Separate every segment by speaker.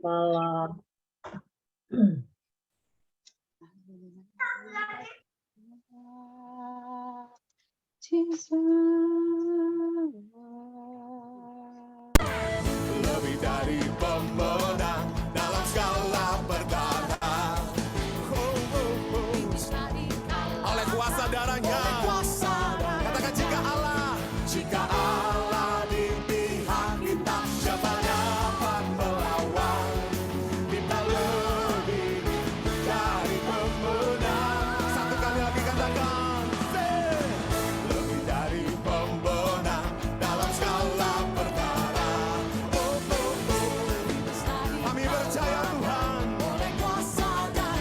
Speaker 1: malam.
Speaker 2: Lebih dari pemenang dalam skala berdarah. Oleh kuasa darahnya. Katakan jika Allah di pihak kita, siapa dapat melawan? Kita lebih dari pemenang. Satu kali lagi katakan, lebih dari pemenang dalam skala berdarah. Kami percaya Tuhan,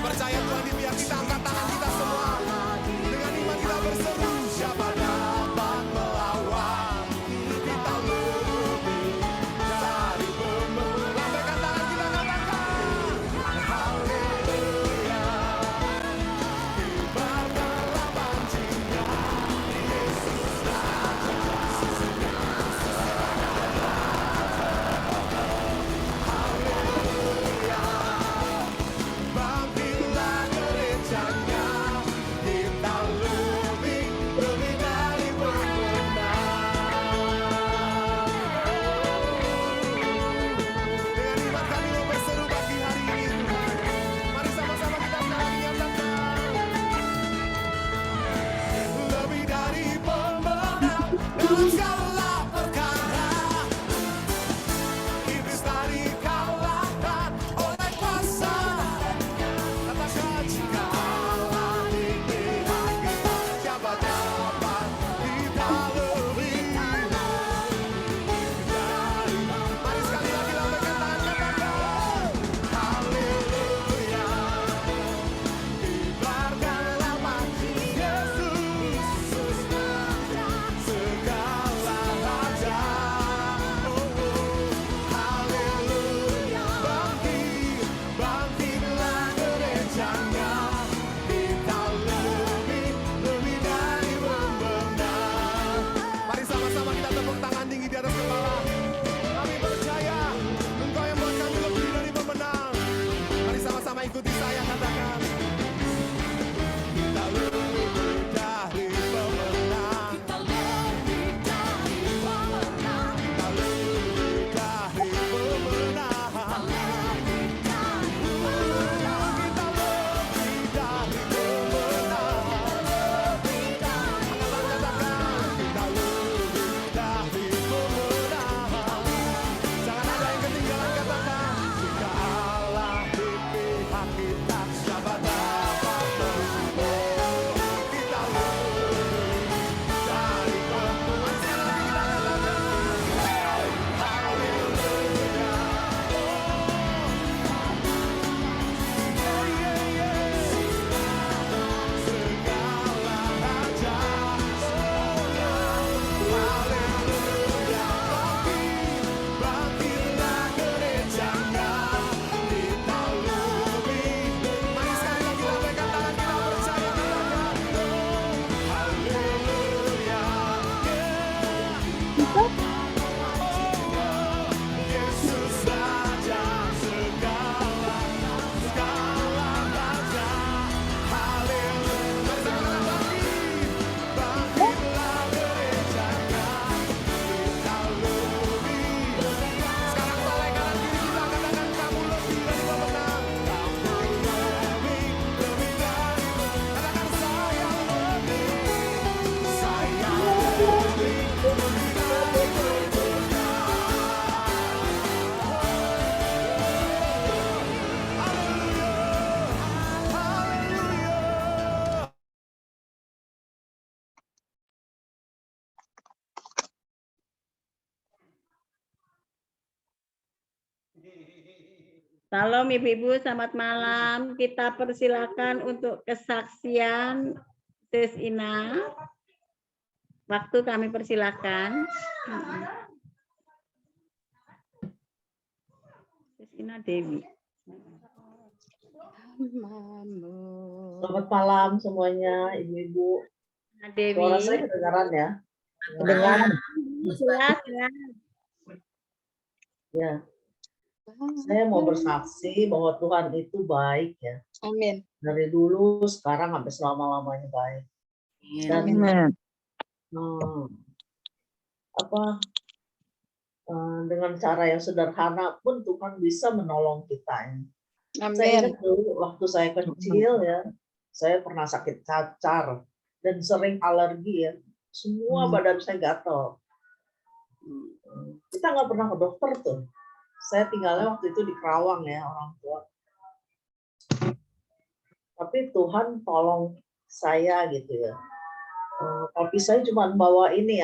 Speaker 2: percaya Tuhan di pihak kita. Angkat tangan kita semua, dengan iman kita berseru, siapa dapat melawan? Kita lebih dari pemenang. Lambaikan tangan kita, katakan haleluya. Kibarkanlah pancinya, Yesus Raja. Haleluya. Bangkitlah gerejanya, kita lebih dari pemenang. Dengan iman kami mau berseru pagi hari ini. Mari sama-sama kita sekali nyatakan, lebih dari pemenang dalam segala perkara. Iblis tadi kalahkan oleh kuasa. Katakan jika Allah di pihak kita, siapa dapat kita lebih dari. Mari sekali lagi lambaikan tangan, katakan haleluya. Kibarkanlah pancing Yesus segala raja. Haleluya. Bangkitlah gerejanya, kita lebih dari pemenang. Mari sama-sama kita tepuk tangan tinggi di atas kepala. Kami percaya Engkau yang buat kami lebih dari pemenang. Mari sama-sama ikuti saya, katakan kita lebih dari pemenang. Kita lebih dari pemenang. Kita lebih dari pemenang. Kita lebih dari pemenang. Kita lebih dari pemenang. Katakan kita lebih dari pemenang. Jangan ada yang ketinggalan, katakan jika Allah di pihak kita, siapa dapat melawan? Kita lebih dari pemenang. Sekali lagi kita katakan haleluya. Segala raja, haleluya. Bangkitlah gerejanya, kita lebih. Mari sekali lagi lambaikan tangan, kita percaya, katakan haleluya. Yesus Raja segala raja. Haleluya. Bangkitlah gerejanya, kita lebih. Sekarang balai kanan kiri kita, katakan kamu lebih dari pemenang. Kamu lebih dari. Katakan saya lebih dari haleluya.
Speaker 1: Salam Ibu-ibu, selamat malam. Kita persilakan untuk kesaksian Sis Ina. Waktu kami persilakan. Sis Ina Dewi.
Speaker 3: Selamat malam semuanya, ibu-ibu.
Speaker 1: Ina Dewi.
Speaker 3: Suara saya kedengaran ya?
Speaker 1: Kedengaran. Jelas ya.
Speaker 3: Ya. Saya mau bersaksi bahwa Tuhan itu baik ya.
Speaker 4: Amin.
Speaker 3: Dari dulu, sekarang, sampai selama-lamanya baik. Dan
Speaker 5: Amin.
Speaker 3: dengan cara yang sederhana pun Tuhan bisa menolong kita. Ya. Saya
Speaker 4: Amin.
Speaker 3: ingat dulu waktu saya kecil ya, saya pernah sakit cacar dan sering alergi ya. Semua badan saya gatal. Kita nggak pernah ke dokter tuh. Saya tinggalnya waktu itu di Kerawang ya, orang tua. Tapi Tuhan tolong saya gitu ya. Tapi saya cuma bawa ini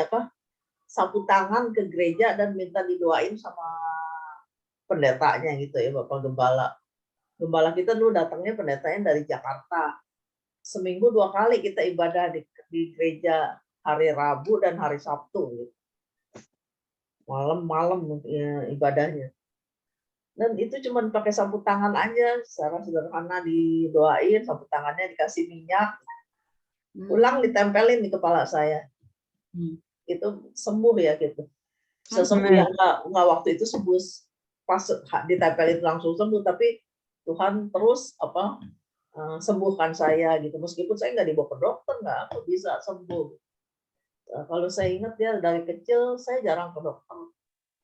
Speaker 3: sapu tangan ke gereja dan minta didoain sama pendetanya gitu ya, Bapak Gembala. Gembala kita dulu datangnya pendetanya dari Jakarta. Seminggu 2 kali kita ibadah di gereja, hari Rabu dan hari Sabtu. Gitu. Malam-malam ya, ibadahnya. Dan itu cuma pakai sapu tangan aja, secara sederhana didoain, sapu tangannya dikasih minyak, pulang ditempelin di kepala saya. Itu sembuh ya gitu. Bisa sembuh ya, enggak waktu itu sembuh pas ditempelin langsung sembuh, tapi Tuhan terus sembuhkan saya gitu. Meskipun saya nggak dibawa ke dokter, nggak bisa sembuh. Kalau saya ingat ya dari kecil saya jarang ke dokter.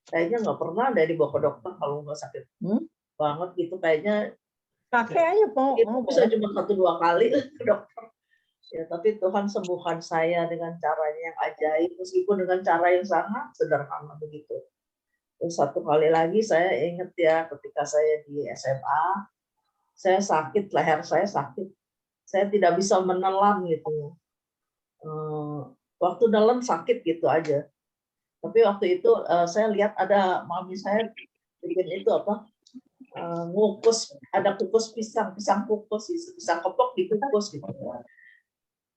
Speaker 3: Kayaknya nggak pernah ada dibawa ke dokter kalau nggak sakit banget gitu. Kayaknya
Speaker 5: Pakai aja, Po.
Speaker 3: itu bisa cuma 1-2 kali ke dokter. Ya, tapi Tuhan sembuhkan saya dengan caranya yang ajaib, meskipun dengan cara yang sangat sederhana begitu. Terus satu kali lagi saya ingat ya, ketika saya di SMA, saya sakit, leher saya sakit. Saya tidak bisa menelan gitu. Waktu nelan sakit gitu aja. Tapi waktu itu saya lihat ada mami saya bikin itu ngukus, ada kukus pisang kukus, pisang kepok dikukus gitu.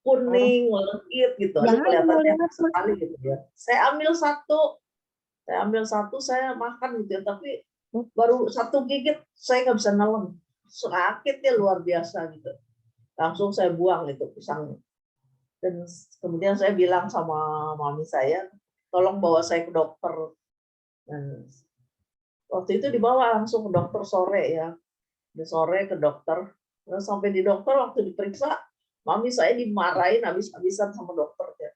Speaker 3: Kuning, melekit gitu. Aduh, kelihatannya enak sekali gitu ya. Saya ambil satu, saya makan gitu ya, tapi baru 1 gigit saya nggak bisa nelen. Sakitnya luar biasa gitu. Langsung saya buang itu pisangnya. Dan kemudian saya bilang sama mami saya, tolong bawa saya ke dokter. Dan waktu itu dibawa langsung ke dokter sore ya. Di sore ke dokter. Terus sampai di dokter waktu diperiksa, mami saya dimarahin habis-habisan sama dokter ya.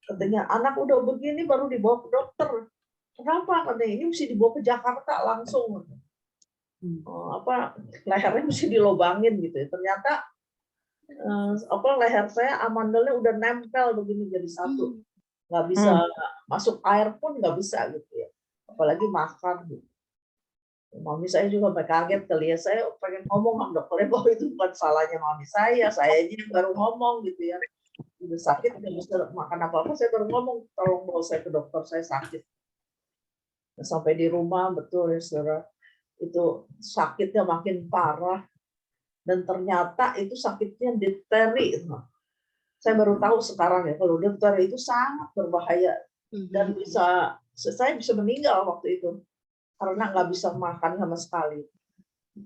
Speaker 3: Katanya anak udah begini baru dibawa ke dokter. Kenapa? Katanya ini mesti dibawa ke Jakarta langsung. Lehernya mesti dilobangin gitu ya. Ternyata leher saya amandelnya udah nempel begini jadi satu. Nggak bisa masuk air pun nggak bisa gitu ya. Apalagi makan gitu. Mami saya juga sampai kaget kali ya, saya pengen ngomong sama dokternya bahwa itu bukan salahnya mami saya aja yang baru ngomong gitu ya. Udah sakit, nggak bisa makan apa-apa, saya baru ngomong, tolong bawa saya ke dokter, saya sakit. Nah, sampai di rumah, betul ya saudara, itu sakitnya makin parah, dan ternyata itu sakitnya difteri. Saya baru tahu sekarang ya, kalau difteri itu sangat berbahaya, dan saya bisa meninggal waktu itu. Karena nggak bisa makan sama sekali.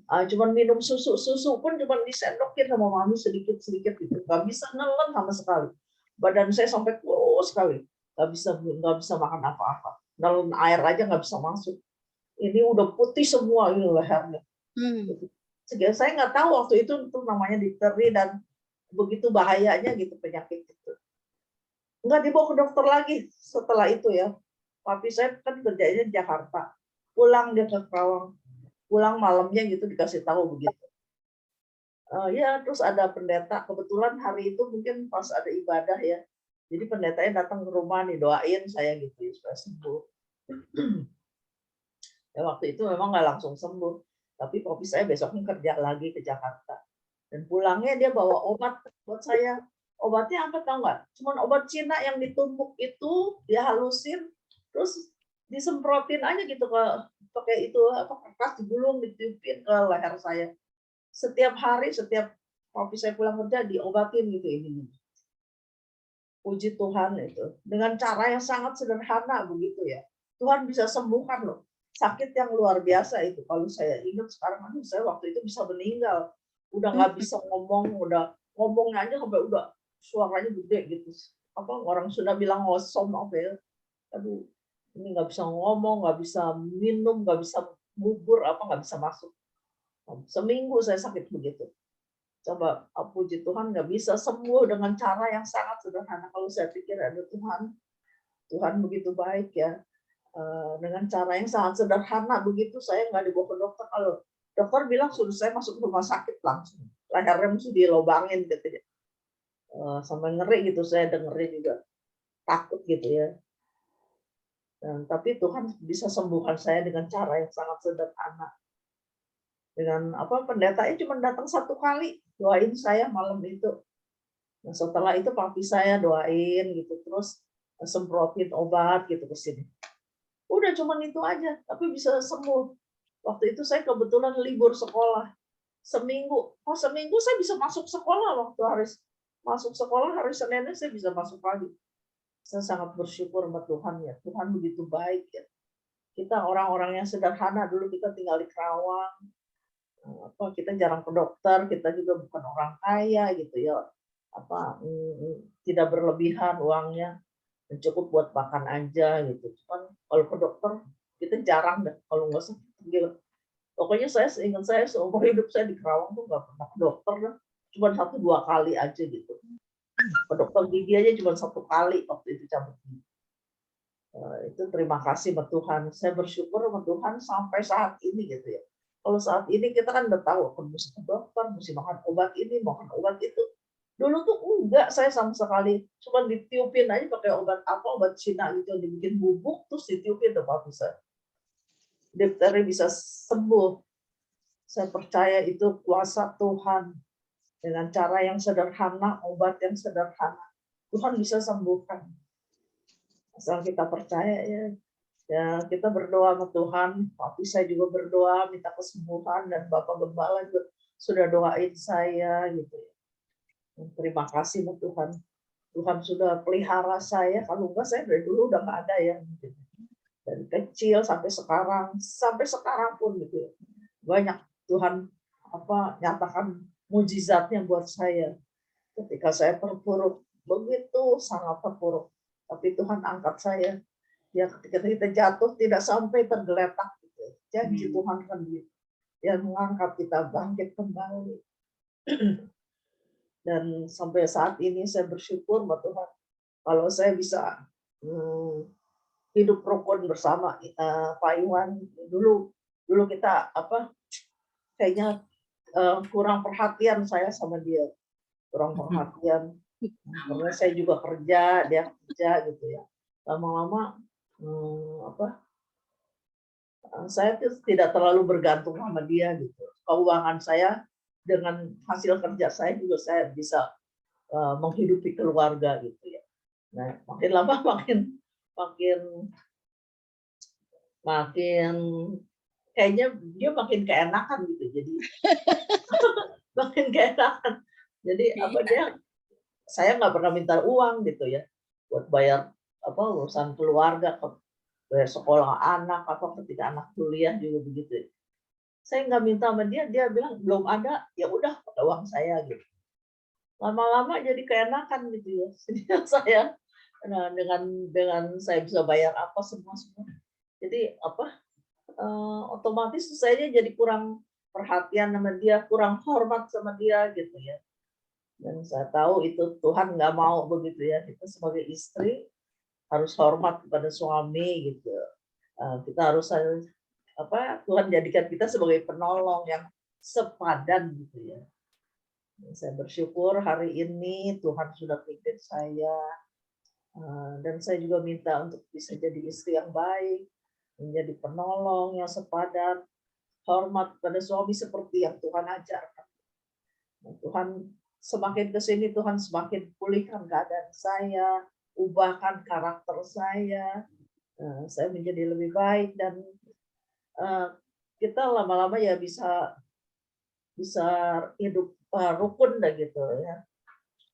Speaker 3: Cuman minum susu pun cuma disendokin sama mami sedikit-sedikit gitu. Nggak bisa nelen sama sekali. Badan saya sampai kurus sekali. Nggak bisa makan apa-apa. Nelen air aja nggak bisa masuk. Ini udah putih semua ini lehernya. Saya nggak tahu waktu itu namanya difteri dan begitu bahayanya gitu penyakit itu. Nggak dibawa ke dokter lagi setelah itu ya. Papi saya kan kerjanya di Jakarta. Pulang dia ke Kerawang, pulang malamnya gitu dikasih tahu begitu. Ya terus ada pendeta, kebetulan hari itu mungkin pas ada ibadah ya, jadi pendetanya datang ke rumah nih doain saya gitu ya, supaya sembuh. Ya, waktu itu memang nggak langsung sembuh, tapi papi saya besoknya kerja lagi ke Jakarta dan pulangnya dia bawa obat buat saya. Obatnya apa tahu nggak? Cuman obat Cina yang ditumbuk itu dia halusin, terus disemprotin aja gitu pakai itu kertas digulung ditiupin ke leher saya. Setiap hari, setiap papi saya pulang kerja diobatin gitu ini. Puji Tuhan itu. Dengan cara yang sangat sederhana begitu ya. Tuhan bisa sembuhkan loh. Sakit yang luar biasa itu. Kalau saya ingat sekarang, saya waktu itu bisa meninggal. Udah nggak bisa ngomong, udah ngomongnya aja sampai udah suaranya gede gitu. Orang Sunda bilang ngosom apa ya. Aduh. Ini nggak bisa ngomong, nggak bisa minum, nggak bisa bubur apa nggak bisa masuk. Seminggu saya sakit begitu. Coba puji Tuhan nggak bisa sembuh dengan cara yang sangat sederhana. Kalau saya pikir ada Tuhan, Tuhan begitu baik ya. Dengan cara yang sangat sederhana begitu saya nggak dibawa ke dokter. Kalau dokter bilang suruh saya masuk rumah sakit langsung, lehernya mesti dilobangin gitu ya. Sampai ngeri gitu saya dengernya juga takut gitu ya. Tapi Tuhan bisa sembuhkan saya dengan cara yang sangat sederhana. Dengan pendetanya cuma datang 1 kali doain saya malam itu. Nah, setelah itu papi saya doain gitu terus semprotin obat gitu ke sini. Udah cuma itu aja, tapi bisa sembuh. Waktu itu saya kebetulan libur sekolah. Seminggu saya bisa masuk sekolah waktu masuk sekolah hari Seninnya saya bisa masuk pagi. Saya sangat bersyukur sama Tuhan ya. Tuhan begitu baik ya. Kita orang-orang yang sederhana dulu kita tinggal di Kerawang. Kita jarang ke dokter, kita juga bukan orang kaya gitu ya. Tidak berlebihan uangnya, cukup buat makan aja gitu. Cuman kalau ke dokter kita jarang deh kalau nggak sakit gitu. Pokoknya saya seingat saya seumur hidup saya di Kerawang tuh nggak pernah ke dokter deh. Cuma 1-2 kali aja gitu. Ke dokter gigi aja cuma 1 kali waktu itu cabut gigi. Itu terima kasih sama Tuhan. Saya bersyukur sama Tuhan sampai saat ini gitu ya. Kalau saat ini kita kan udah tahu mesti ke dokter, mesti makan obat ini, makan obat itu. Dulu tuh enggak saya sama sekali, cuma ditiupin aja pakai obat Cina gitu, dibikin bubuk terus ditiupin tuh Pak bisa. Difteri bisa sembuh. Saya percaya itu kuasa Tuhan. Dengan cara yang sederhana, obat yang sederhana, Tuhan bisa sembuhkan. Asal kita percaya ya. Ya, kita berdoa sama Tuhan, tapi saya juga berdoa minta kesembuhan dan Bapak Gembala juga sudah doain saya gitu ya. Terima kasih sama Tuhan. Tuhan sudah pelihara saya, kalau enggak saya dari dulu udah nggak ada ya. Dari kecil sampai sekarang pun gitu ya. Banyak Tuhan nyatakan mujizatnya buat saya. Ketika saya terpuruk, begitu sangat terpuruk. Tapi Tuhan angkat saya. Ya ketika kita jatuh tidak sampai tergeletak gitu. Janji Tuhan kan gitu. Yang mengangkat kita bangkit kembali. Dan sampai saat ini saya bersyukur sama Tuhan. Kalau saya bisa hidup rukun bersama Pak Iwan. Dulu kita kayaknya kurang perhatian saya sama dia. Kurang perhatian. Karena saya juga kerja, dia kerja gitu ya. Lama-lama saya tidak terlalu bergantung sama dia gitu. Keuangan saya dengan hasil kerja saya juga saya bisa menghidupi keluarga gitu ya. Nah, makin lama makin kayaknya dia makin keenakan gitu. Jadi makin keenakan. Jadi saya nggak pernah minta uang gitu ya buat bayar urusan keluarga, bayar sekolah anak, ketika anak kuliah juga begitu. Saya nggak minta sama dia, dia bilang belum ada, ya udah pakai uang saya gitu. Lama-lama jadi keenakan gitu ya. Sehingga saya dengan saya bisa bayar semua. Jadi otomatis saya jadi kurang perhatian sama dia, kurang hormat sama dia gitu ya. Dan saya tahu itu Tuhan nggak mau begitu ya. Kita sebagai istri harus hormat kepada suami gitu. Kita harus Tuhan jadikan kita sebagai penolong yang sepadan gitu ya. Saya bersyukur hari ini Tuhan sudah pimpin saya. Dan saya juga minta untuk bisa jadi istri yang baik, menjadi penolong yang sepadan, hormat pada suami seperti yang Tuhan ajarkan. Tuhan semakin ke sini Tuhan semakin pulihkan keadaan saya, ubahkan karakter saya menjadi lebih baik dan kita lama-lama ya bisa hidup rukun dah gitu ya.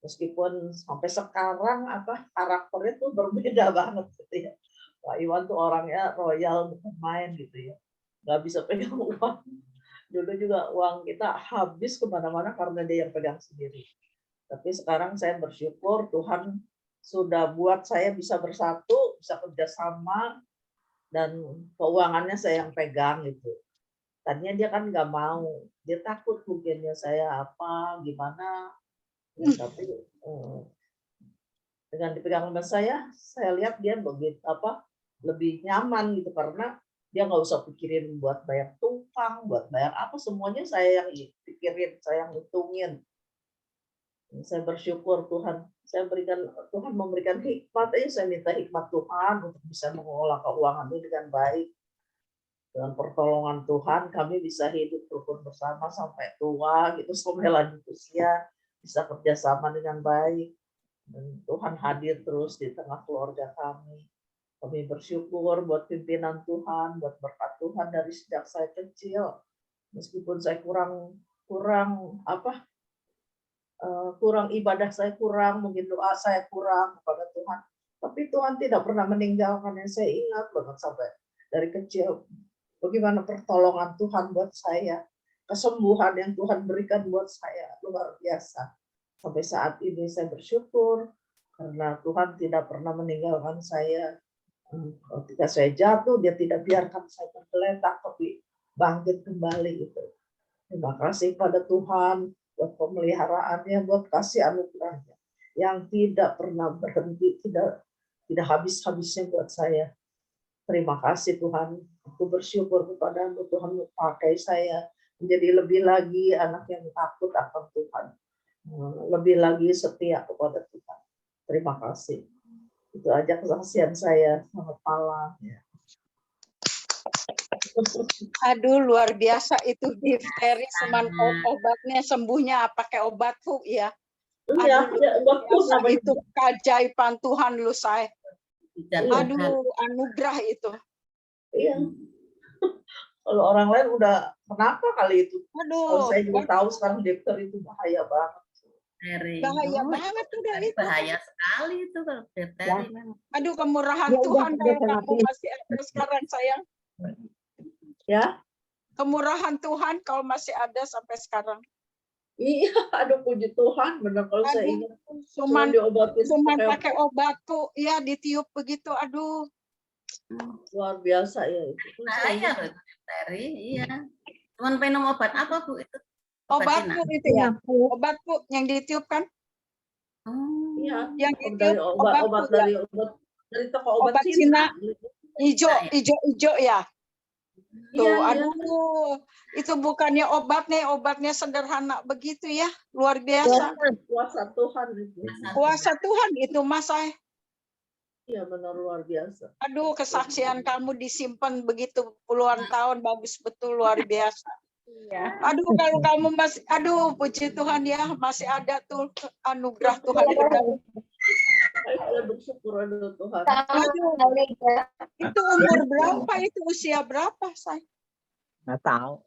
Speaker 3: Meskipun sampai sekarang karakternya tuh berbeda banget gitu ya. Pak Iwan tuh orangnya royal, bukan main gitu ya. Nggak bisa pegang uang. Dulu juga uang kita habis kemana-mana karena dia yang pegang sendiri. Tapi sekarang saya bersyukur Tuhan sudah buat saya bisa bersatu, bisa kerjasama, dan keuangannya saya yang pegang gitu. Tadinya dia kan nggak mau, dia takut mungkinnya saya apa, gimana. Ya, tapi dengan dipegang sama saya lihat dia begitu lebih nyaman gitu karena dia nggak usah pikirin buat bayar tukang, buat bayar apa, semuanya saya yang pikirin, saya yang hitungin. Saya bersyukur Tuhan memberikan hikmat aja, saya minta hikmat Tuhan untuk bisa mengelola keuangan ini dengan baik. Dengan pertolongan Tuhan kami bisa hidup rukun bersama sampai tua gitu, sampai lanjut usia, bisa kerjasama dengan baik. Dan Tuhan hadir terus di tengah keluarga kami. Kami bersyukur buat pimpinan Tuhan, buat berkat Tuhan dari sejak saya kecil. Meskipun saya kurang ibadah saya kurang, mungkin doa saya kurang kepada Tuhan. Tapi Tuhan tidak pernah meninggalkan. Yang saya ingat banget sampai dari kecil, bagaimana pertolongan Tuhan buat saya, kesembuhan yang Tuhan berikan buat saya, luar biasa. Sampai saat ini saya bersyukur, karena Tuhan tidak pernah meninggalkan saya. Ketika saya jatuh, dia tidak biarkan saya tergeletak, tapi bangkit kembali gitu. Terima kasih pada Tuhan buat pemeliharaannya, buat kasih anugerahnya yang tidak pernah berhenti, tidak habis-habisnya buat saya. Terima kasih Tuhan. Aku bersyukur kepada-Mu, Tuhan memakai saya menjadi lebih lagi anak yang takut akan Tuhan, lebih lagi setia kepada Tuhan. Terima kasih. Itu aja kesaksian saya. Selamat malam.
Speaker 4: Aduh, luar biasa itu difteri, cuman obatnya sembuhnya pakai obat flu ya.
Speaker 3: Iya,
Speaker 4: Biasa itu keajaiban Tuhan lu saya. Aduh, anugerah itu.
Speaker 3: Iya. Kalau orang lain udah kenapa kali itu? Kalau
Speaker 4: Aduh,
Speaker 3: saya juga tahu sekarang dokter itu bahaya banget.
Speaker 4: bahaya banget udah itu.
Speaker 1: Bahaya sekali itu kalau difteri.
Speaker 4: Aduh, kemurahan Tuhan kalau kamu masih ada sekarang sayang.
Speaker 3: Ya.
Speaker 4: Kemurahan Tuhan kalau masih ada sampai sekarang.
Speaker 3: Iya, aduh puji Tuhan, benar kalau saya
Speaker 4: Aduh,
Speaker 3: ingat.
Speaker 4: cuman
Speaker 3: diobatin
Speaker 4: pakai obat tuh, ya ditiup begitu, aduh.
Speaker 3: Luar biasa ya itu.
Speaker 1: Bahaya loh itu difteri, iya. Cuman minum obat apa Bu itu?
Speaker 4: Obat
Speaker 1: Cina?
Speaker 4: flu itu ya, obat flu yang ditiup kan?
Speaker 3: Iya.
Speaker 4: Yang
Speaker 3: Dari
Speaker 4: ditiup
Speaker 3: obat
Speaker 4: flu ya?
Speaker 3: dari toko obat
Speaker 4: Cina.
Speaker 3: Cina.
Speaker 4: Hijau ya. Tuh,
Speaker 3: Iya,
Speaker 4: aduh, itu bukannya obatnya sederhana begitu ya, luar biasa.
Speaker 3: Kuasa Tuhan itu.
Speaker 4: Kuasa Tuhan itu Mas saya.
Speaker 3: Iya benar luar biasa.
Speaker 4: Aduh, kesaksian kamu disimpan begitu puluhan tahun, bagus betul, luar biasa.
Speaker 1: Iya.
Speaker 4: Aduh, kalau kamu masih, aduh, puji Tuhan ya, masih ada tuh anugerah Tuhan.
Speaker 3: Saya bersyukur ada Tuhan.
Speaker 4: Itu umur berapa? Itu usia berapa, saya?
Speaker 5: Nggak tahu.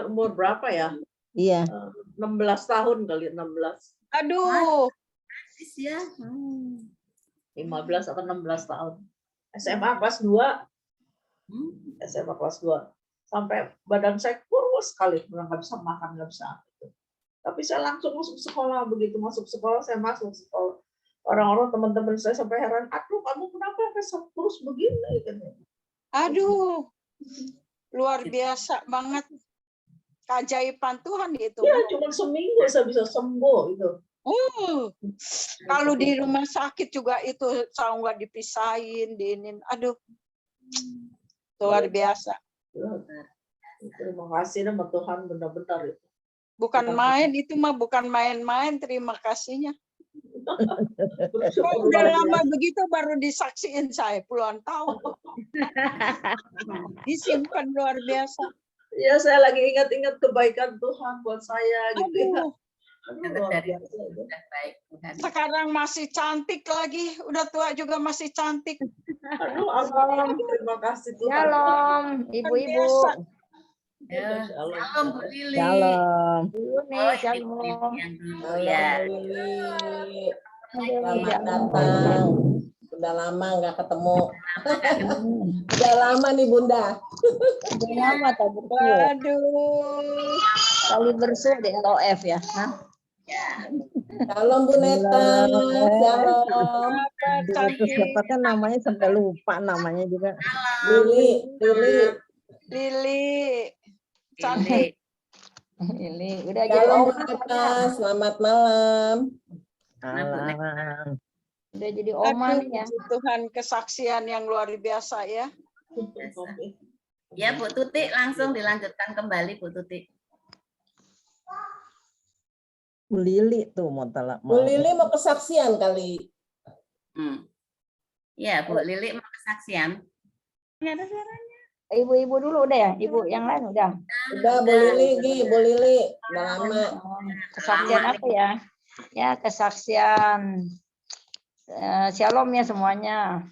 Speaker 3: Umur berapa ya?
Speaker 5: Iya.
Speaker 3: 16 tahun kali, 16.
Speaker 4: Aduh.
Speaker 1: Persis ya.
Speaker 3: 15 atau 16 tahun. SMA kelas 2. SMA kelas 2. Sampai badan saya kurus sekali, nggak bisa makan, nggak bisa. Tapi saya langsung masuk sekolah. Begitu masuk sekolah, saya masuk sekolah. Orang-orang teman-teman saya sampai heran, aduh kamu kenapa kurus begini?
Speaker 4: Aduh, luar biasa banget. Keajaiban Tuhan itu.
Speaker 3: Ya, cuma seminggu saya bisa sembuh itu.
Speaker 4: Kalau di rumah sakit juga itu saya nggak dipisahin, diinin. Aduh, luar biasa.
Speaker 3: Terima kasih sama Tuhan benar-benar itu.
Speaker 4: Bukan main itu mah, bukan main-main. Terima kasihnya. Udah lama begitu baru disaksiin saya puluhan tahun. Disimpan luar biasa.
Speaker 3: Ya saya lagi ingat-ingat kebaikan Tuhan buat saya gitu ya.
Speaker 4: Sekarang masih cantik lagi, udah tua juga masih cantik.
Speaker 3: Aduh, amin. Terima kasih Tuhan.
Speaker 1: Shalom, ibu-ibu.
Speaker 3: Ya,
Speaker 1: Shalom Bu Lili.
Speaker 5: Shalom.
Speaker 1: Shalom. Ya.
Speaker 6: Selamat datang. Udah lama nggak ketemu. Udah lama nih Bunda.
Speaker 5: Udah lama tak bertemu.
Speaker 4: Aduh.
Speaker 5: Kali bersih di LOF ya.
Speaker 6: Shalom Bu Neta. Shalom.
Speaker 5: Terus siapa kan namanya sampai lupa namanya juga.
Speaker 6: Lili.
Speaker 4: Lili. cantik.
Speaker 5: Ini udah jadi
Speaker 6: Shalom
Speaker 5: oma.
Speaker 6: Eka, selamat malam.
Speaker 5: Malam. Udah jadi oma
Speaker 4: Aduh,
Speaker 5: nih ya.
Speaker 4: puji Tuhan, kesaksian yang luar biasa ya.
Speaker 1: Ya Bu Tuti, langsung dilanjutkan kembali Bu Tuti.
Speaker 5: Bu Lili tuh mau
Speaker 6: Bu Lili mau kesaksian kali.
Speaker 1: Ya Bu Lili mau kesaksian. Ini ada suaranya.
Speaker 5: Ibu-ibu dulu udah ya, ibu yang lain udah.
Speaker 6: Udah Bu Lili, Bu Lili, udah lama.
Speaker 5: Kesaksian apa ya? Ya kesaksian. Shalom ya semuanya.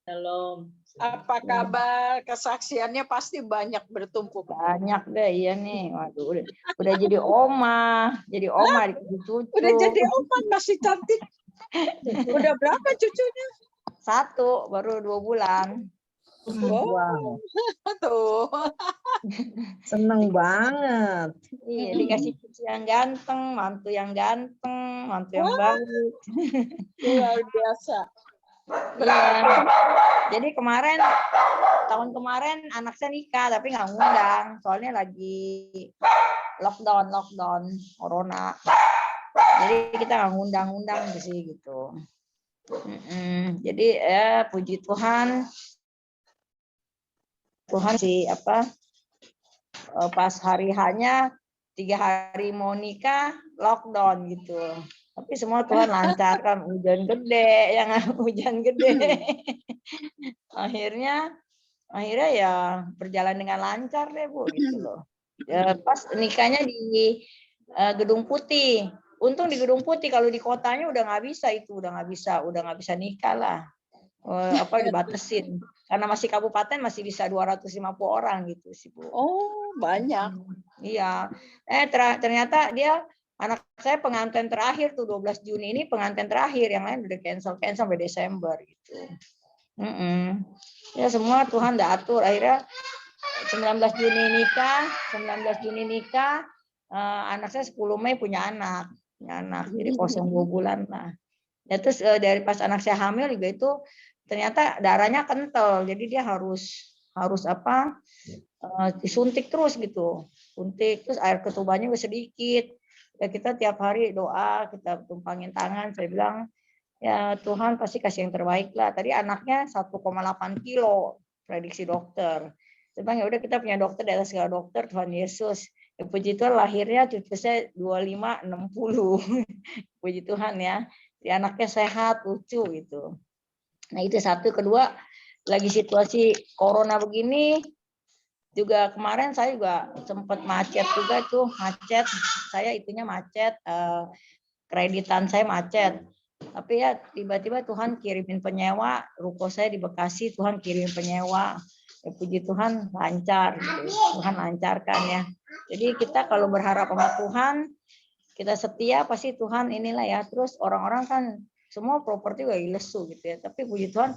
Speaker 3: Shalom.
Speaker 4: Apa kabar? Kesaksiannya pasti banyak bertumpuk.
Speaker 5: Banyak deh, iya nih. Waduh, udah jadi oma, dikasih cucu.
Speaker 4: Udah jadi oma, masih cantik. Udah berapa cucunya?
Speaker 5: 1, baru 2 bulan.
Speaker 4: Wow. Tuh.
Speaker 5: Seneng banget. Iya, dikasih cucu yang ganteng, mantu yang ganteng, mantu yang baik.
Speaker 4: Luar biasa.
Speaker 5: Iya. Jadi tahun kemarin anak saya nikah tapi nggak ngundang, soalnya lagi lockdown corona. Jadi kita nggak ngundang sih gitu. Jadi ya puji Tuhan sih pas hari hanya 3 hari mau nikah lockdown gitu. Tapi semua Tuhan lancarkan, hujan gede. Akhirnya ya berjalan dengan lancar deh Bu gitu loh. Pas nikahnya di Gedung Putih. Untung di Gedung Putih, kalau di kotanya udah nggak bisa nikah lah. Dibatasin. Karena masih kabupaten masih bisa 250 orang gitu sih Bu.
Speaker 4: Oh, banyak.
Speaker 5: Iya. Ternyata anak saya pengantin terakhir tuh 12 Juni ini pengantin terakhir, yang lain udah cancel sampai Desember gitu. Ya semua Tuhan udah atur. Akhirnya 19 Juni nikah, anak saya 10 Mei punya anak. Jadi 2 bulan lah. Ya, terus dari pas anak saya hamil juga itu ternyata darahnya kental, jadi dia harus disuntik terus gitu. Terus air ketubannya sedikit. Ya, kita tiap hari doa, kita tumpangin tangan, saya bilang ya Tuhan pasti kasih yang terbaik lah. Tadi anaknya 1,8 kilo prediksi dokter. Saya bilang ya udah, kita punya dokter di atas segala dokter, Tuhan Yesus. Ya, puji Tuhan lahirnya cucu saya 25-60. Puji Tuhan ya. Di anaknya sehat, lucu gitu. Nah itu satu. Kedua, lagi situasi corona begini, juga kemarin saya juga sempat macet, saya itunya macet, kreditan saya macet. Tapi ya tiba-tiba Tuhan kirimin penyewa, ruko saya di Bekasi, Tuhan kirim penyewa. Ya, puji Tuhan lancar, gitu. Tuhan lancarkan ya. Jadi kita kalau berharap sama Tuhan, kita setia, pasti Tuhan inilah ya. Terus orang-orang kan semua properti lagi lesu gitu ya. Tapi puji Tuhan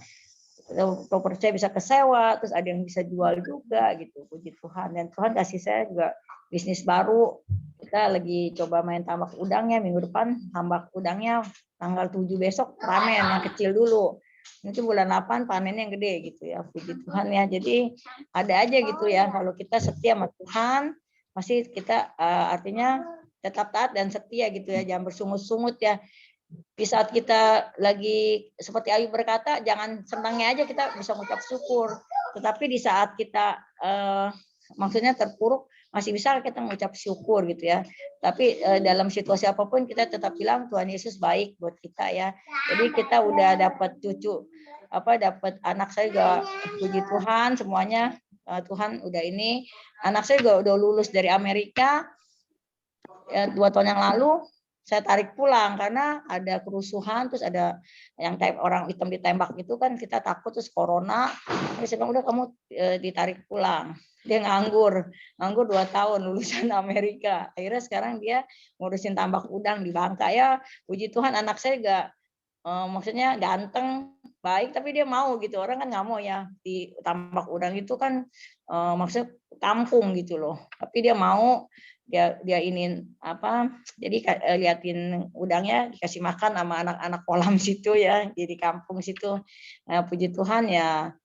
Speaker 5: properti saya bisa kesewa, terus ada yang bisa jual juga gitu. Puji Tuhan. Dan Tuhan kasih saya juga bisnis baru. Kita lagi coba main tambak udangnya minggu depan. Tambak udangnya tanggal 7 besok panen yang kecil dulu. Nanti bulan 8 panennya yang gede gitu ya. Puji Tuhan ya. Jadi ada aja gitu ya. Kalau kita setia sama Tuhan, pasti kita artinya tetap taat dan setia gitu ya. Jangan bersungut-sungut ya. Di saat kita lagi seperti Ayub berkata, jangan senangnya aja kita bisa mengucap syukur, tetapi di saat kita maksudnya terpuruk masih bisa kita mengucap syukur gitu ya. Tapi dalam situasi apapun kita tetap bilang Tuhan Yesus baik buat kita ya. Jadi kita udah dapat cucu, dapat anak saya juga, puji Tuhan semuanya. Tuhan udah ini, anak saya juga udah lulus dari Amerika ya, 2 tahun yang lalu. Saya tarik pulang karena ada kerusuhan, terus ada yang kayak orang hitam ditembak gitu kan, kita takut, terus corona. Terus saya bilang udah kamu ditarik pulang. Dia nganggur 2 tahun lulusan Amerika. Akhirnya sekarang dia ngurusin tambak udang di Bangka ya. Puji Tuhan anak saya juga maksudnya ganteng, baik, tapi dia mau gitu. Orang kan nggak mau ya di tambak udang itu kan maksudnya kampung gitu loh. Tapi dia mau. Dia iniin jadi liatin udangnya, dikasih makan sama anak-anak kolam situ ya, jadi kampung situ. Nah, puji Tuhan ya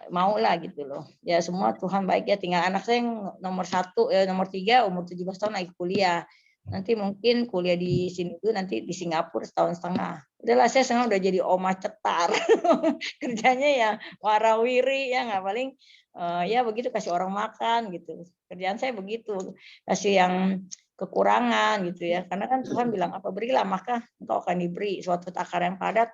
Speaker 5: mau lah gitu loh. Ya semua Tuhan baik ya. Tinggal anak saya yang nomor 3 umur 17 tahun lagi kuliah. Nanti mungkin kuliah di sini tuh, nanti di Singapura setahun setengah. Udahlah, saya sekarang udah jadi oma cetar. Kerjanya ya warawiri ya, nggak paling ya begitu, kasih orang makan gitu. Kerjaan saya begitu, kasih yang kekurangan gitu ya. Karena kan Tuhan bilang apa, berilah maka engkau akan diberi, suatu takaran yang padat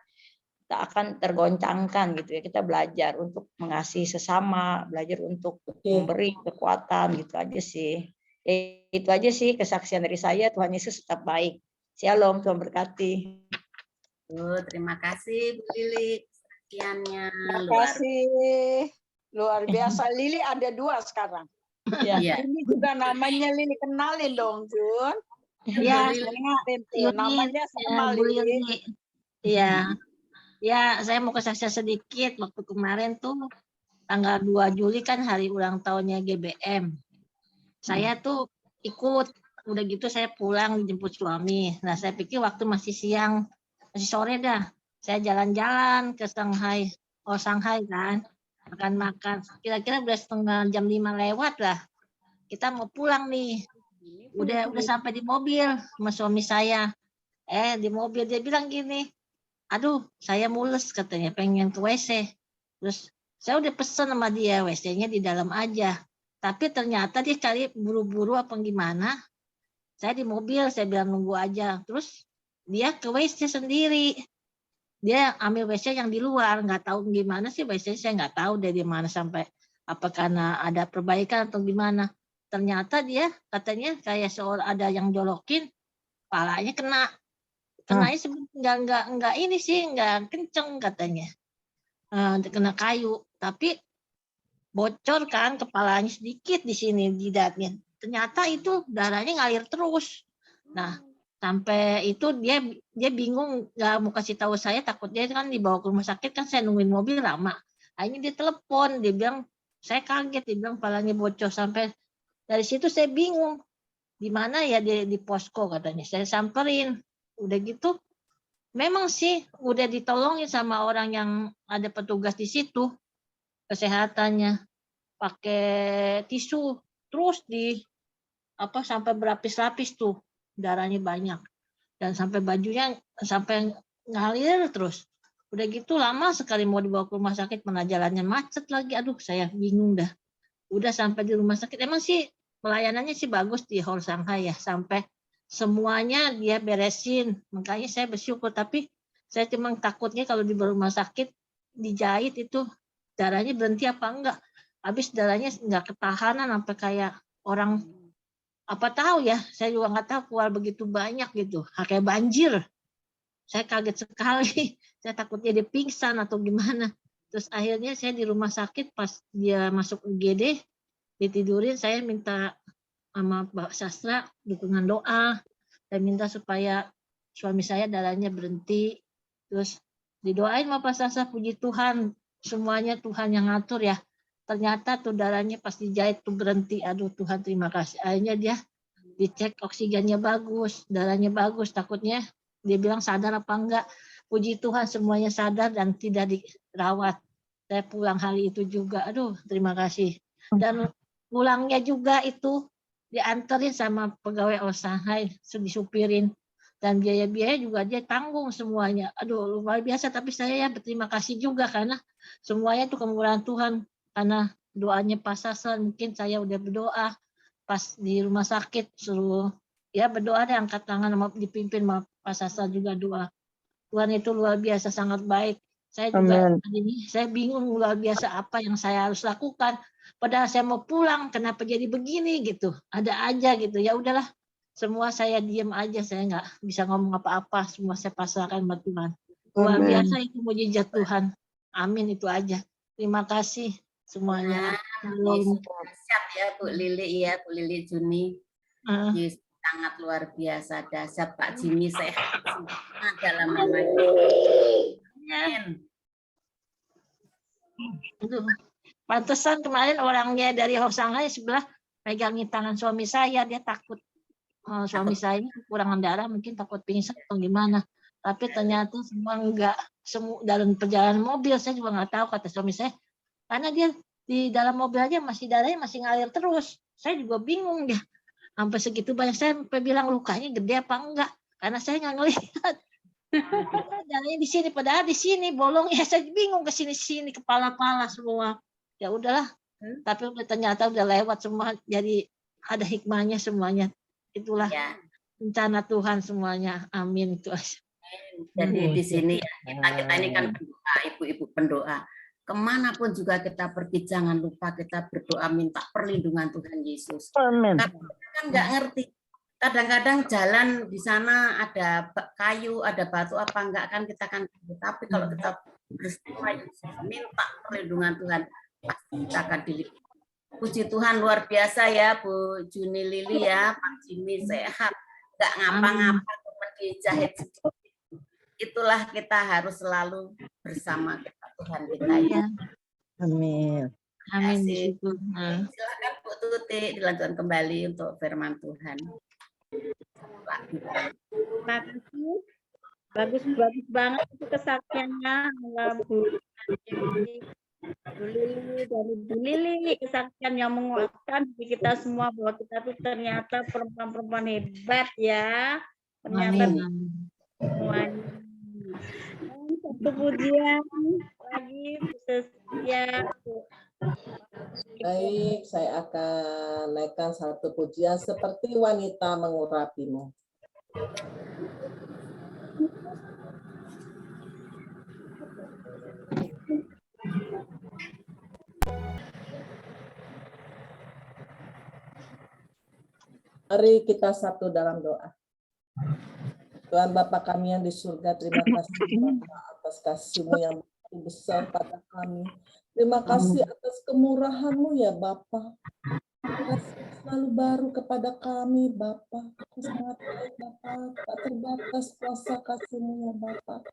Speaker 5: tak akan tergoncangkan gitu ya. Kita belajar untuk mengasihi sesama, belajar untuk memberi kekuatan gitu aja sih. Ya, itu aja sih kesaksian dari saya. Tuhan Yesus tetap baik. Shalom, Tuhan berkati.
Speaker 1: Terima kasih Bu Lili kesaksiannya
Speaker 4: Terima kasih. Luar biasa. Lili ada 2 sekarang.
Speaker 5: Ya.
Speaker 1: Iya.
Speaker 4: Ini juga namanya Lili, kenalin dong, Jun.
Speaker 7: Ya,
Speaker 4: Tuh, namanya sama
Speaker 7: Bu
Speaker 4: Lili.
Speaker 7: Lili. Iya. Ya, saya mau kesaksian sedikit. Waktu kemarin tuh tanggal 2 Juli kan hari ulang tahunnya GBM. Saya tuh ikut, udah gitu saya pulang dijemput suami. Nah, saya pikir waktu masih siang, masih sore dah. Saya jalan-jalan ke Shanghai, Shanghai kan, makan-makan. Kira-kira udah setengah jam 5 lewat lah. Kita mau pulang nih. Udah sampai di mobil sama suami saya. Di mobil dia bilang gini, aduh saya mules katanya, pengen ke WC. Terus saya udah pesen sama dia, WC-nya di dalam aja. Tapi ternyata dia cari buru-buru apa gimana. Saya di mobil, saya bilang nunggu aja. Terus dia ke WC sendiri. Dia ambil WC yang di luar, nggak tahu gimana sih WC, saya nggak tahu dari mana sampai apa karena ada perbaikan atau gimana. Ternyata dia katanya kayak seorang ada yang jolokin, palanya kena. Kenanya enggak ini sih, enggak kenceng katanya. Kena kayu, tapi bocor kan kepalanya sedikit di sini jidatnya. Ternyata itu darahnya ngalir terus. Nah, sampai itu dia bingung, nggak mau kasih tahu saya, takut dia kan dibawa ke rumah sakit kan, saya nungguin mobil lama. Akhirnya dia telepon, dia bilang saya kaget, dia bilang kepalanya bocor. Sampai dari situ saya bingung, di mana ya dia di posko katanya. Saya samperin. Udah gitu, memang sih udah ditolongin sama orang yang ada petugas di situ, kesehatannya, pakai tisu, terus sampai berlapis-lapis tuh, darahnya banyak, dan sampai bajunya sampai ngalir terus. Udah gitu lama sekali mau dibawa ke rumah sakit, mana jalannya macet lagi, aduh saya bingung dah. Udah sampai di rumah sakit, emang sih pelayanannya sih bagus di Hall Shanghai ya, sampai semuanya dia beresin, makanya saya bersyukur. Tapi saya cuma takutnya kalau di rumah sakit dijahit itu darahnya berhenti apa enggak, habis darahnya enggak ketahanan sampai kayak orang apa tahu ya, saya juga nggak tahu keluar begitu banyak gitu, kayak banjir. Saya kaget sekali, saya takutnya dia pingsan atau gimana. Terus akhirnya saya di rumah sakit pas dia masuk UGD ditidurin, saya minta sama Pak Sastra dukungan doa, dan minta supaya suami saya darahnya berhenti. Terus didoain sama Pak Sastra, puji Tuhan semuanya Tuhan yang ngatur ya. Ternyata tuh darahnya pas dijahit tuh berhenti. Aduh Tuhan terima kasih. Akhirnya dia dicek oksigennya bagus, darahnya bagus. Takutnya dia bilang sadar apa enggak. Puji Tuhan semuanya sadar dan tidak dirawat. Saya pulang hari itu juga. Aduh terima kasih. Dan pulangnya juga itu dianterin sama pegawai Shanghai, disupirin, dan biaya-biaya juga dia tanggung semuanya. Aduh luar biasa. Tapi saya ya berterima kasih juga karena semuanya itu kemurahan Tuhan, karena doanya Pak Sastra. Mungkin saya udah berdoa pas di rumah sakit, suruh ya berdoa deh, angkat tangan, dipimpin sama Pak Sastra juga doa. Tuhan itu luar biasa, sangat baik. Saya juga ini saya bingung luar biasa apa yang saya harus lakukan. Padahal saya mau pulang, kenapa jadi begini gitu? Ada aja gitu. Ya udahlah, semua saya diam aja, saya nggak bisa ngomong apa-apa. Semua saya pasrahkan sama Tuhan. Luar biasa itu mujizat Tuhan. Amin, itu aja. Terima kasih semuanya.
Speaker 1: Dahsyat ya Bu Lili ya, Bu Lili Juni. Yesus sangat luar biasa, dahsyat. Pak Jimmy sehat semua dalam nama Yesus.
Speaker 7: Pantesan kemarin orangnya dari Shanghai sebelah pegangin tangan suami saya, dia takut suami saya kekurangan darah, mungkin takut pingsan atau gimana. Tapi ternyata semua enggak, dalam perjalanan mobil saya juga nggak tahu, kata suami saya, Karena dia di dalam mobil aja darahnya masih ngalir terus. Saya juga bingung dia. Sampai segitu banyak, saya sampai bilang lukanya gede apa enggak. Karena saya nggak ngelihat. Darahnya di sini, padahal di sini bolong ya. Saya bingung ke sini kepala-kepala semua. Ya udahlah. Tapi ternyata udah lewat semua. Jadi ada hikmahnya semuanya. Itulah
Speaker 1: Ya.
Speaker 7: rencana Tuhan semuanya. Amin itu aja.
Speaker 1: Jadi di sini ya, kita ini kan pendoa, ibu-ibu pendoa. Kemanapun juga kita pergi, jangan lupa kita berdoa minta perlindungan Tuhan Yesus.
Speaker 5: Amin.
Speaker 1: Karena kita kan nggak ngerti. Kadang-kadang jalan di sana ada kayu, ada batu apa enggak kan kita kan. Tapi kalau kita bersama minta perlindungan Tuhan, pasti kita akan dilindungi. Puji Tuhan luar biasa ya Bu Juni Lili ya, Pak Jimmy sehat, nggak ngapa-ngapa, cuma dijahit sedikit. Itulah kita harus selalu bersama kita Tuhan kita ya.
Speaker 5: Amin.
Speaker 7: Amin.
Speaker 1: Silakan Bu Tuti dilanjutkan kembali untuk firman Tuhan.
Speaker 8: Terima kasih. Bagus banget itu kesaksiannya Bu Lili, kesaksian yang menguatkan bagi kita semua bahwa kita tuh ternyata perempuan-perempuan hebat ya. Ternyata semuanya. Satu pujian lagi setia.
Speaker 6: Baik, saya akan naikkan satu pujian seperti wanita mengurapimu. Mari kita satu dalam doa. Tuhan Bapa kami yang di surga, terima kasih Bapa atas kasih-Mu yang besar pada kami. Terima kasih atas kemurahan-Mu ya Bapa. Kasih selalu baru kepada kami Bapa. Sangat baik Bapa, tak terbatas kuasa kasih-Mu ya Bapa.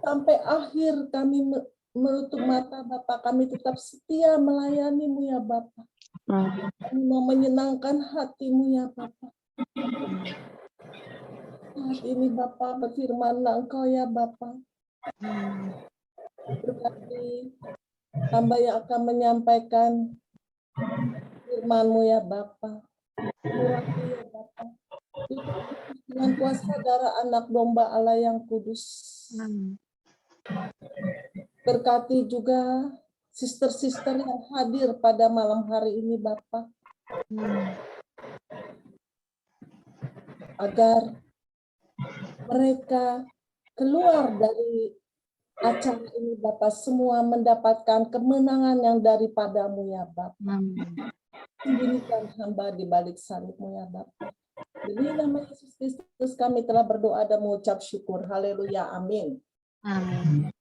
Speaker 6: Sampai akhir kami menutup mata Bapa, kami tetap setia melayani-Mu ya Bapa. Kami mau menyenangkan hati-Mu ya Bapa. Saat ini Bapa berfirman-Lah Engkau ya Bapa. Berkati hamba yang akan menyampaikan firman-Mu ya Bapa. Berkati ya Bapa. Dengan kuasa darah anak domba Allah yang kudus. Berkati juga sister-sister yang hadir pada malam hari ini Bapa. Agar mereka keluar dari acara ini Bapak semua mendapatkan kemenangan yang daripada-Mu ya Bapak. Sembunyikan hamba di balik salib-Mu ya Bapak. Demi nama Yesus Kristus kami telah berdoa dan mengucap syukur. Haleluya. Amin.
Speaker 7: Amin.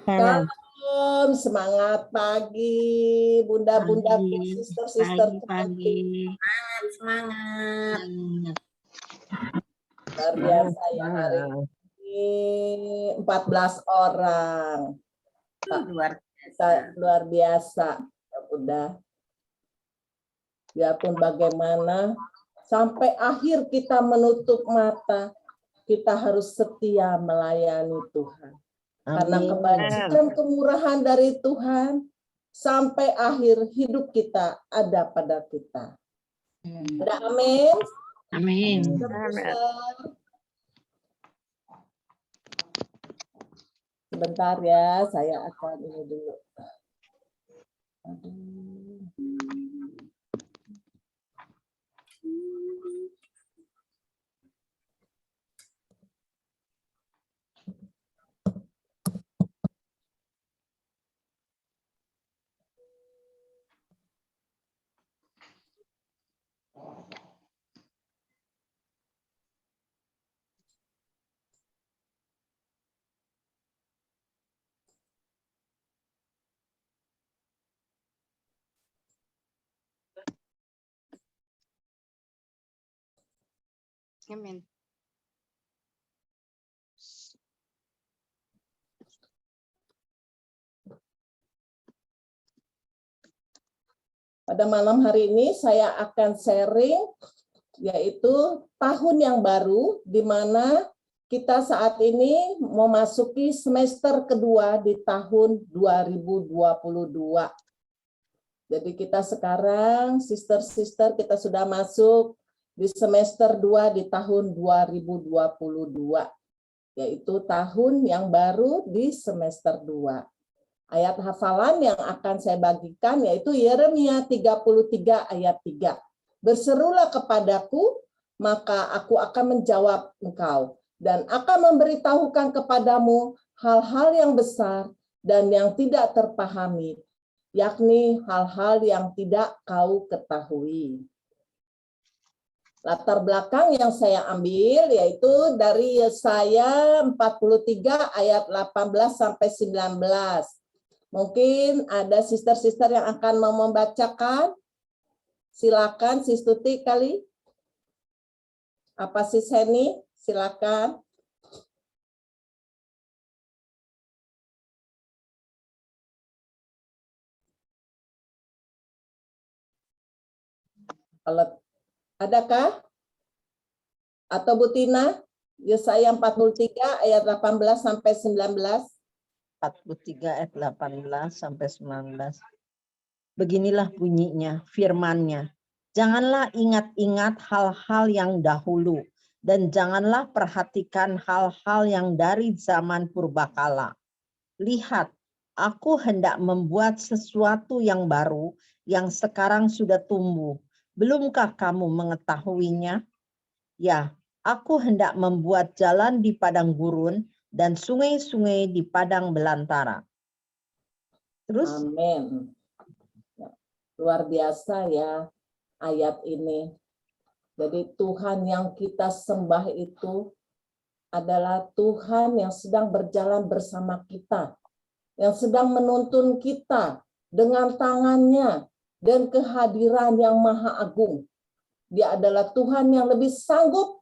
Speaker 6: Salam semangat pagi bunda-bunda, sister-sister
Speaker 7: pagi.
Speaker 1: Semangat.
Speaker 6: Luar biasa ya hari ini 14 orang. Luar biasa. Ya udah. Biarpun bagaimana sampai akhir kita menutup mata, kita harus setia melayani Tuhan. Karena kebajikan kemurahan dari Tuhan sampai akhir hidup kita ada pada kita. Ada amin.
Speaker 7: Amin.
Speaker 6: Sebentar ya, saya akan ini dulu.
Speaker 4: Amin.
Speaker 6: Pada malam hari ini saya akan sharing yaitu tahun yang baru di mana kita saat ini memasuki semester kedua di tahun 2022. Jadi kita sekarang, sister-sister, kita sudah masuk di semester 2 di tahun 2022. Yaitu tahun yang baru di semester 2. Ayat hafalan yang akan saya bagikan yaitu Yeremia 33 ayat 3. Berserulah kepadaku, maka aku akan menjawab engkau dan akan memberitahukan kepadamu hal-hal yang besar dan yang tidak terpahami, yakni hal-hal yang tidak kau ketahui. Latar belakang yang saya ambil yaitu dari Yesaya 43 ayat 18 sampai 19. Mungkin ada sister-sister yang akan mau membacakan. Silakan Sis Tuti kali. Apa Sis Heni? Silakan. Kalau adakah? Atau Bu Tina? Yesaya 43 ayat 18 sampai 19.
Speaker 9: 43 ayat 18 sampai 19. Beginilah bunyinya, firman-Nya. Janganlah ingat-ingat hal-hal yang dahulu, dan janganlah perhatikan hal-hal yang dari zaman purbakala. Lihat, aku hendak membuat sesuatu yang baru, yang sekarang sudah tumbuh. Belumkah kamu mengetahuinya? Ya, aku hendak membuat jalan di padang gurun, dan sungai-sungai di padang belantara. Terus?
Speaker 6: Amin. Luar biasa ya ayat ini. Jadi Tuhan yang kita sembah itu adalah Tuhan yang sedang berjalan bersama kita, yang sedang menuntun kita dengan tangannya dan kehadiran yang maha agung. Dia adalah Tuhan yang lebih sanggup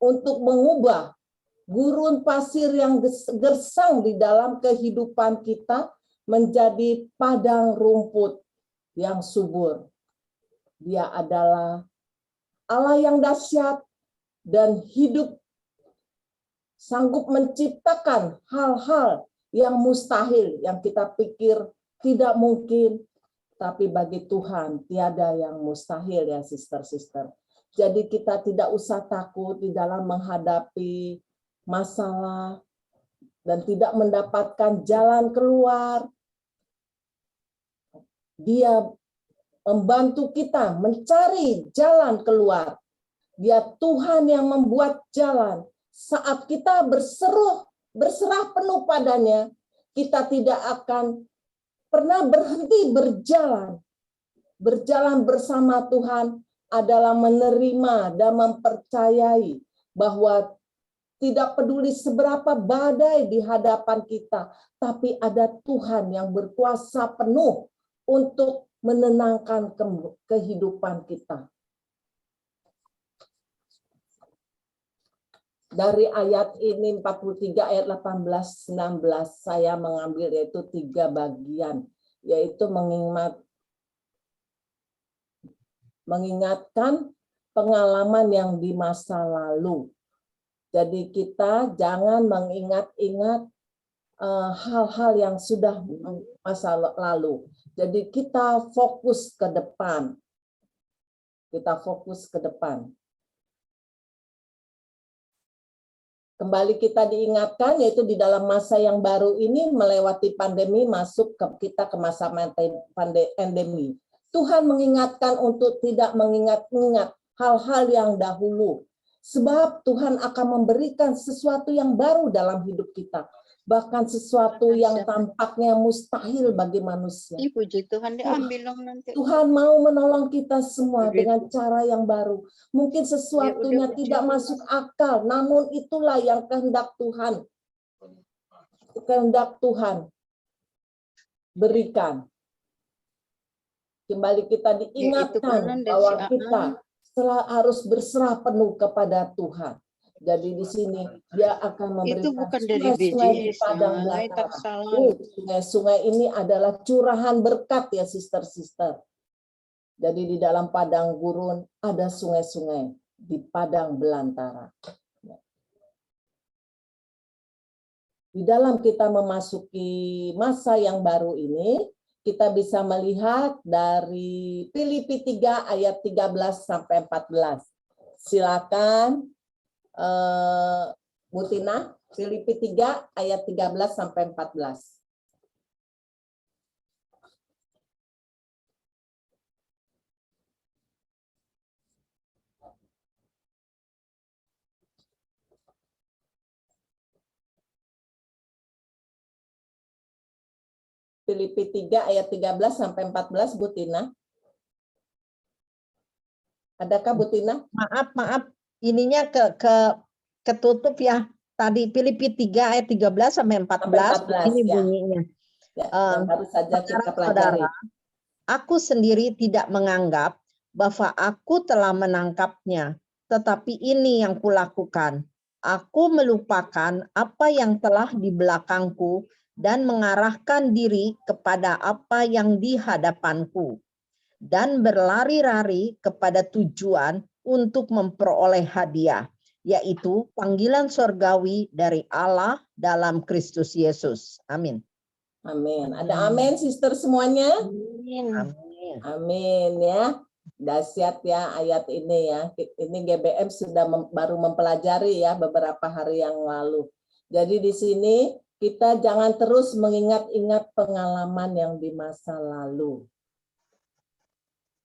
Speaker 6: untuk mengubah gurun pasir yang gersang di dalam kehidupan kita menjadi padang rumput yang subur. Dia adalah Allah yang dahsyat dan hidup, sanggup menciptakan hal-hal yang mustahil, yang kita pikir tidak mungkin, tapi bagi Tuhan tiada yang mustahil ya sister-sister. Jadi kita tidak usah takut di dalam menghadapi masalah dan tidak mendapatkan jalan keluar. Dia membantu kita mencari jalan keluar. Dia Tuhan yang membuat jalan. Saat kita berserah penuh padanya, kita tidak akan pernah berhenti berjalan. Berjalan bersama Tuhan adalah menerima dan mempercayai bahwa tidak peduli seberapa badai di hadapan kita, tapi ada Tuhan yang berkuasa penuh untuk menenangkan kehidupan kita. Dari ayat ini 43 ayat 18-19 saya mengambil yaitu 3 bagian, yaitu mengingatkan pengalaman yang di masa lalu. Jadi kita jangan mengingat-ingat hal-hal yang sudah masa lalu. Jadi kita fokus ke depan. Kita fokus ke depan. Kembali kita diingatkan yaitu di dalam masa yang baru ini melewati pandemi masuk kita ke masa endemi. Tuhan mengingatkan untuk tidak mengingat-ingat hal-hal yang dahulu. Sebab Tuhan akan memberikan sesuatu yang baru dalam hidup kita. Bahkan sesuatu yang tampaknya mustahil bagi manusia.
Speaker 4: Puji Tuhan, diambil dong nanti.
Speaker 6: Tuhan mau menolong kita semua dengan cara yang baru. Mungkin sesuatunya tidak masuk akal, namun itulah yang kehendak Tuhan. Kehendak Tuhan berikan. Kembali kita diingatkan bahwa kita harus berserah penuh kepada Tuhan. Jadi di sini dia akan memberikan
Speaker 4: itu bukan dari
Speaker 6: sungai-sungai di
Speaker 4: biji,
Speaker 6: padang belantara. Sungai-sungai ini adalah curahan berkat ya sister-sister. Jadi di dalam padang gurun ada sungai-sungai. di padang belantara. Di dalam kita memasuki masa yang baru ini, kita bisa melihat dari Filipi 3 ayat 13 sampai 14. Silakan Bu Tina, Filipi 3 ayat 13 sampai 14. Filipi 3 ayat 13 sampai 14, Bu Tina. Adakah Bu Tina?
Speaker 9: Maaf, ininya ketutup ya. Tadi Filipi 3 ayat 13 sampai 14, ini
Speaker 6: ya.
Speaker 9: bunyinya.
Speaker 6: Ya, yang baru saja kita pelajari.
Speaker 9: Saudara, aku sendiri tidak menganggap bahwa aku telah menangkapnya, tetapi ini yang kulakukan. Aku melupakan apa yang telah di belakangku dan mengarahkan diri kepada apa yang di hadapanku, dan berlari-lari kepada tujuan untuk memperoleh hadiah, yaitu panggilan sorgawi dari Allah dalam Kristus Yesus. Amin.
Speaker 6: Amin. Ada amin, sister semuanya?
Speaker 9: Amin.
Speaker 6: Amin ya. Dahsyat ya ayat ini ya. Ini GBM sudah baru mempelajari ya beberapa hari yang lalu. Jadi di sini kita jangan terus mengingat-ingat pengalaman yang di masa lalu.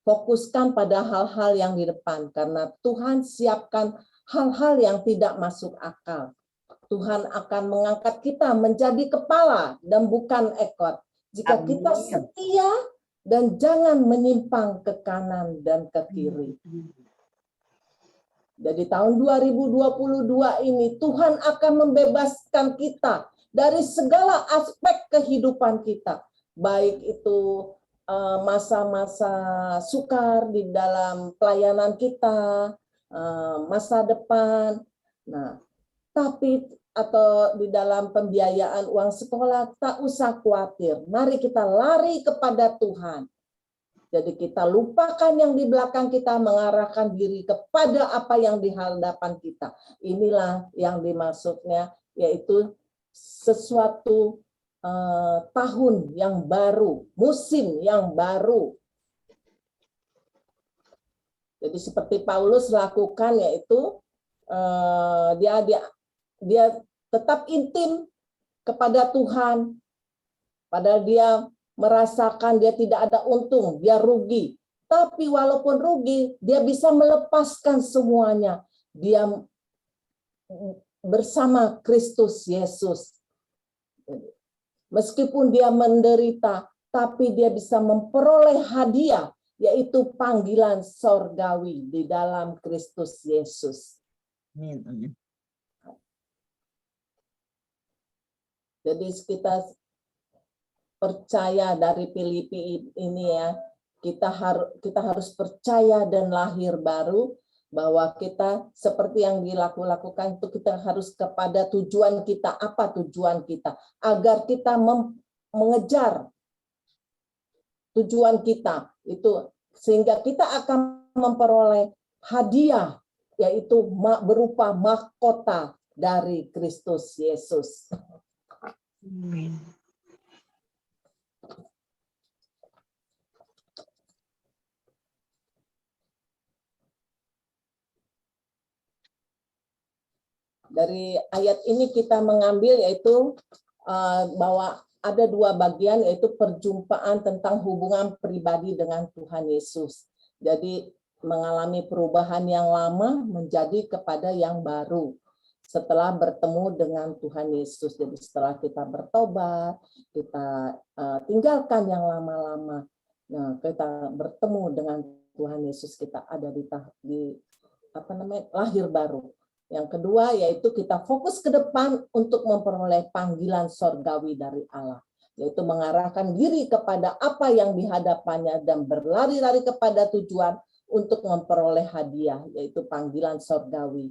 Speaker 6: Fokuskan pada hal-hal yang di depan, karena Tuhan siapkan hal-hal yang tidak masuk akal. Tuhan akan mengangkat kita menjadi kepala dan bukan ekor. Jika kita setia dan jangan menyimpang ke kanan dan ke kiri. Jadi tahun 2022 ini Tuhan akan membebaskan kita dari segala aspek kehidupan kita. Baik itu masa-masa sukar di dalam pelayanan kita, masa depan. Nah, tapi atau di dalam pembiayaan uang sekolah, tak usah khawatir. Mari kita lari kepada Tuhan. Jadi kita lupakan yang di belakang kita, mengarahkan diri kepada apa yang di hadapan kita. Inilah yang dimaksudnya, yaitu sesuatu tahun yang baru, musim yang baru. Jadi seperti Paulus lakukan, yaitu dia tetap intim kepada Tuhan, padahal dia merasakan dia tidak ada untung, dia rugi. Tapi walaupun rugi, dia bisa melepaskan semuanya. Dia bersama Kristus Yesus. Meskipun dia menderita, tapi dia bisa memperoleh hadiah, yaitu panggilan sorgawi di dalam Kristus Yesus.
Speaker 9: Amin.
Speaker 6: Jadi kita percaya dari Filipi ini ya, kita harus percaya dan lahir baru, bahwa kita seperti yang dilakukan itu kita harus kepada tujuan kita. Apa tujuan kita? Agar kita mengejar tujuan kita itu, sehingga kita akan memperoleh hadiah, yaitu berupa mahkota dari Kristus Yesus.
Speaker 7: Amin.
Speaker 6: Dari ayat ini kita mengambil yaitu bahwa ada dua bagian, yaitu perjumpaan tentang hubungan pribadi dengan Tuhan Yesus. Jadi mengalami perubahan yang lama menjadi kepada yang baru setelah bertemu dengan Tuhan Yesus. Jadi setelah kita bertobat, kita tinggalkan yang lama-lama, nah, kita bertemu dengan Tuhan Yesus, kita ada di lahir baru. Yang kedua yaitu kita fokus ke depan untuk memperoleh panggilan sorgawi dari Allah, yaitu mengarahkan diri kepada apa yang dihadapannya dan berlari-lari kepada tujuan untuk memperoleh hadiah, yaitu panggilan sorgawi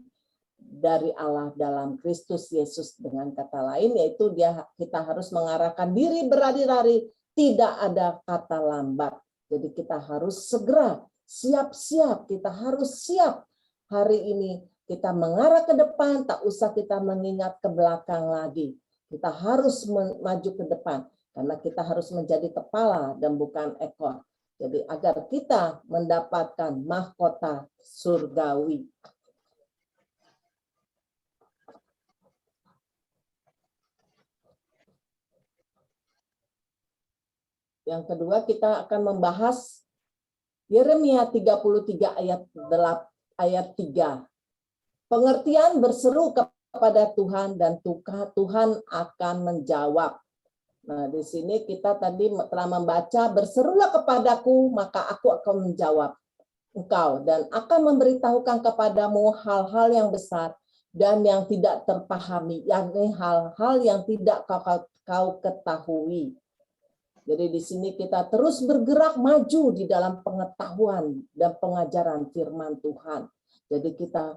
Speaker 6: dari Allah dalam Kristus Yesus. Dengan kata lain, yaitu kita harus mengarahkan diri berlari-lari, tidak ada kata lambat. Jadi kita harus segera siap-siap, kita harus siap hari ini kita mengarah ke depan, tak usah kita mengingat ke belakang lagi. Kita harus maju ke depan, karena kita harus menjadi kepala dan bukan ekor. Jadi agar kita mendapatkan mahkota surgawi. Yang kedua, kita akan membahas Yeremia 33 ayat 3. Pengertian berseru kepada Tuhan dan Tuhan akan menjawab. Nah, di sini kita tadi telah membaca, berserulah kepadaku, maka aku akan menjawab engkau dan akan memberitahukan kepadamu hal-hal yang besar dan yang tidak terpahami, yakni hal-hal yang tidak kau ketahui. Jadi di sini kita terus bergerak maju di dalam pengetahuan dan pengajaran firman Tuhan. Jadi kita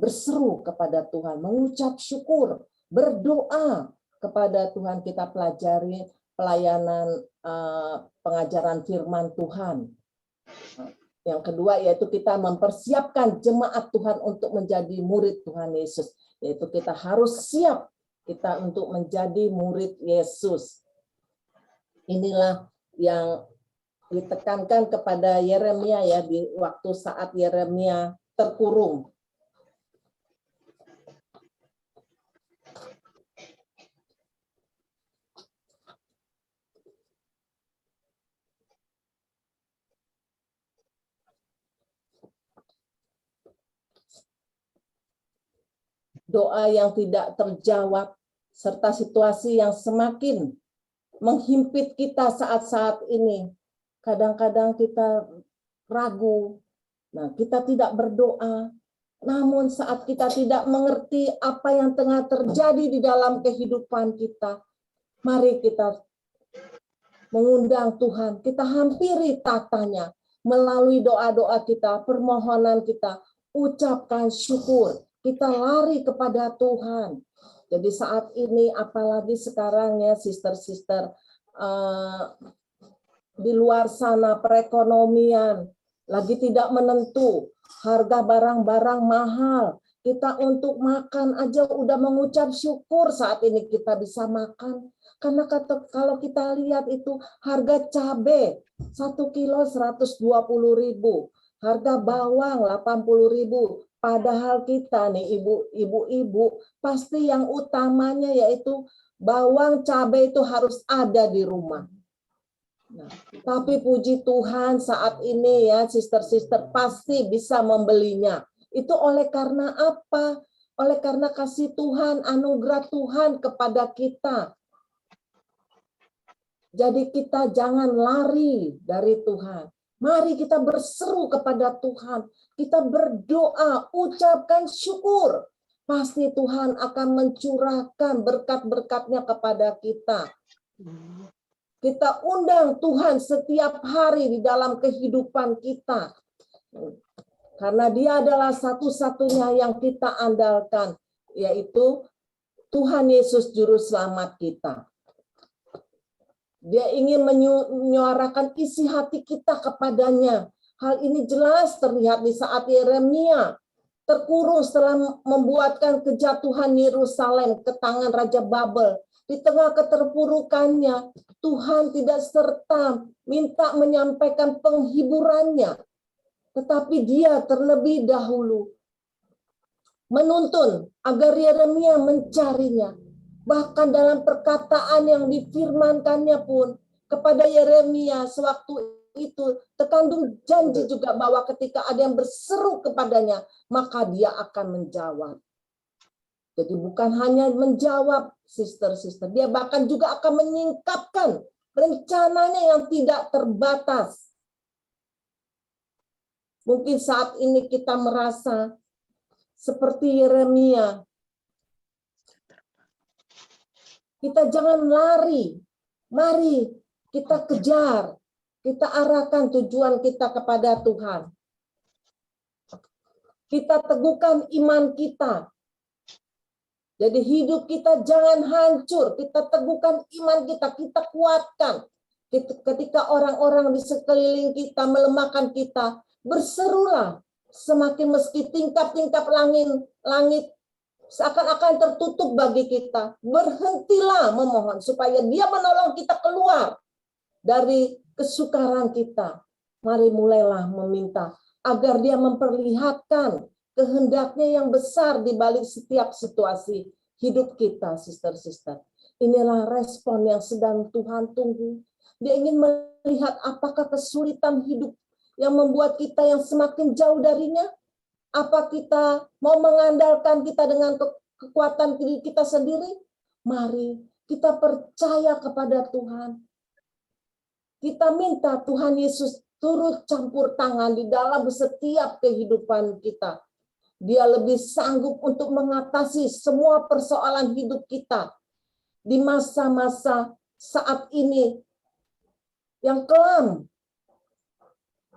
Speaker 6: berseru kepada Tuhan, mengucap syukur, berdoa kepada Tuhan, kita pelajari pelayanan pengajaran firman Tuhan. Yang kedua yaitu kita mempersiapkan jemaat Tuhan untuk menjadi murid Tuhan Yesus. Yaitu kita harus siap kita untuk menjadi murid Yesus. Inilah yang ditekankan kepada Yeremia ya di waktu saat Yeremia terkurung. Doa yang tidak terjawab serta situasi yang semakin menghimpit kita saat-saat ini. Kadang-kadang kita ragu. Nah, kita tidak berdoa. Namun saat kita tidak mengerti apa yang tengah terjadi di dalam kehidupan kita, mari kita mengundang Tuhan. Kita hampiri tatanya melalui doa-doa kita, permohonan kita, ucapkan syukur. Kita lari kepada Tuhan. Jadi saat ini apalagi sekarang ya sister-sister di luar sana perekonomian lagi tidak menentu, harga barang-barang mahal. Kita untuk makan aja udah mengucap syukur saat ini kita bisa makan. Karena kalau kita lihat itu harga cabai 1 kilo 120.000, harga bawang 80.000. Padahal kita nih ibu-ibu pasti yang utamanya yaitu bawang cabai itu harus ada di rumah. Nah, tapi puji Tuhan saat ini ya sister-sister pasti bisa membelinya. Itu oleh karena apa? Oleh karena kasih Tuhan, anugerah Tuhan kepada kita. Jadi kita jangan lari dari Tuhan. Mari kita berseru kepada Tuhan. Kita berdoa, ucapkan syukur. Pasti Tuhan akan mencurahkan berkat-berkat-Nya kepada kita. Kita undang Tuhan setiap hari di dalam kehidupan kita. Karena Dia adalah satu-satunya yang kita andalkan, yaitu Tuhan Yesus Juru Selamat kita. Dia ingin menyuarakan isi hati kita kepadanya. Hal ini jelas terlihat di saat Yeremia terkurung setelah membuatkan kejatuhan Yerusalem ke tangan Raja Babel. Di tengah keterpurukannya, Tuhan tidak serta minta menyampaikan penghiburannya. Tetapi Dia terlebih dahulu menuntun agar Yeremia mencarinya. Bahkan dalam perkataan yang difirmankannya pun kepada Yeremia sewaktu itu terkandung janji juga bahwa ketika ada yang berseru kepadanya, maka Dia akan menjawab. Jadi bukan hanya menjawab, sister-sister, Dia bahkan juga akan menyingkapkan rencananya yang tidak terbatas. Mungkin saat ini kita merasa seperti Yeremia. Kita jangan lari. Mari kita kejar. Kita arahkan tujuan kita kepada Tuhan. Kita teguhkan iman kita. Jadi hidup kita jangan hancur. Kita teguhkan iman kita. Kita kuatkan. Ketika orang-orang di sekeliling kita melemahkan kita, berserulah semakin meski tingkap-tingkap langit seakan-akan tertutup bagi kita, berhentilah memohon supaya Dia menolong kita keluar dari kesukaran kita. Mari mulailah meminta agar Dia memperlihatkan kehendaknya yang besar di balik setiap situasi hidup kita, sister-sister. Inilah respon yang sedang Tuhan tunggu. Dia ingin melihat apakah kesulitan hidup yang membuat kita yang semakin jauh darinya. Apa kita mau mengandalkan kita dengan kekuatan diri kita sendiri? Mari kita percaya kepada Tuhan. Kita minta Tuhan Yesus turut campur tangan di dalam setiap kehidupan kita. Dia lebih sanggup untuk mengatasi semua persoalan hidup kita di masa-masa saat ini yang kelam.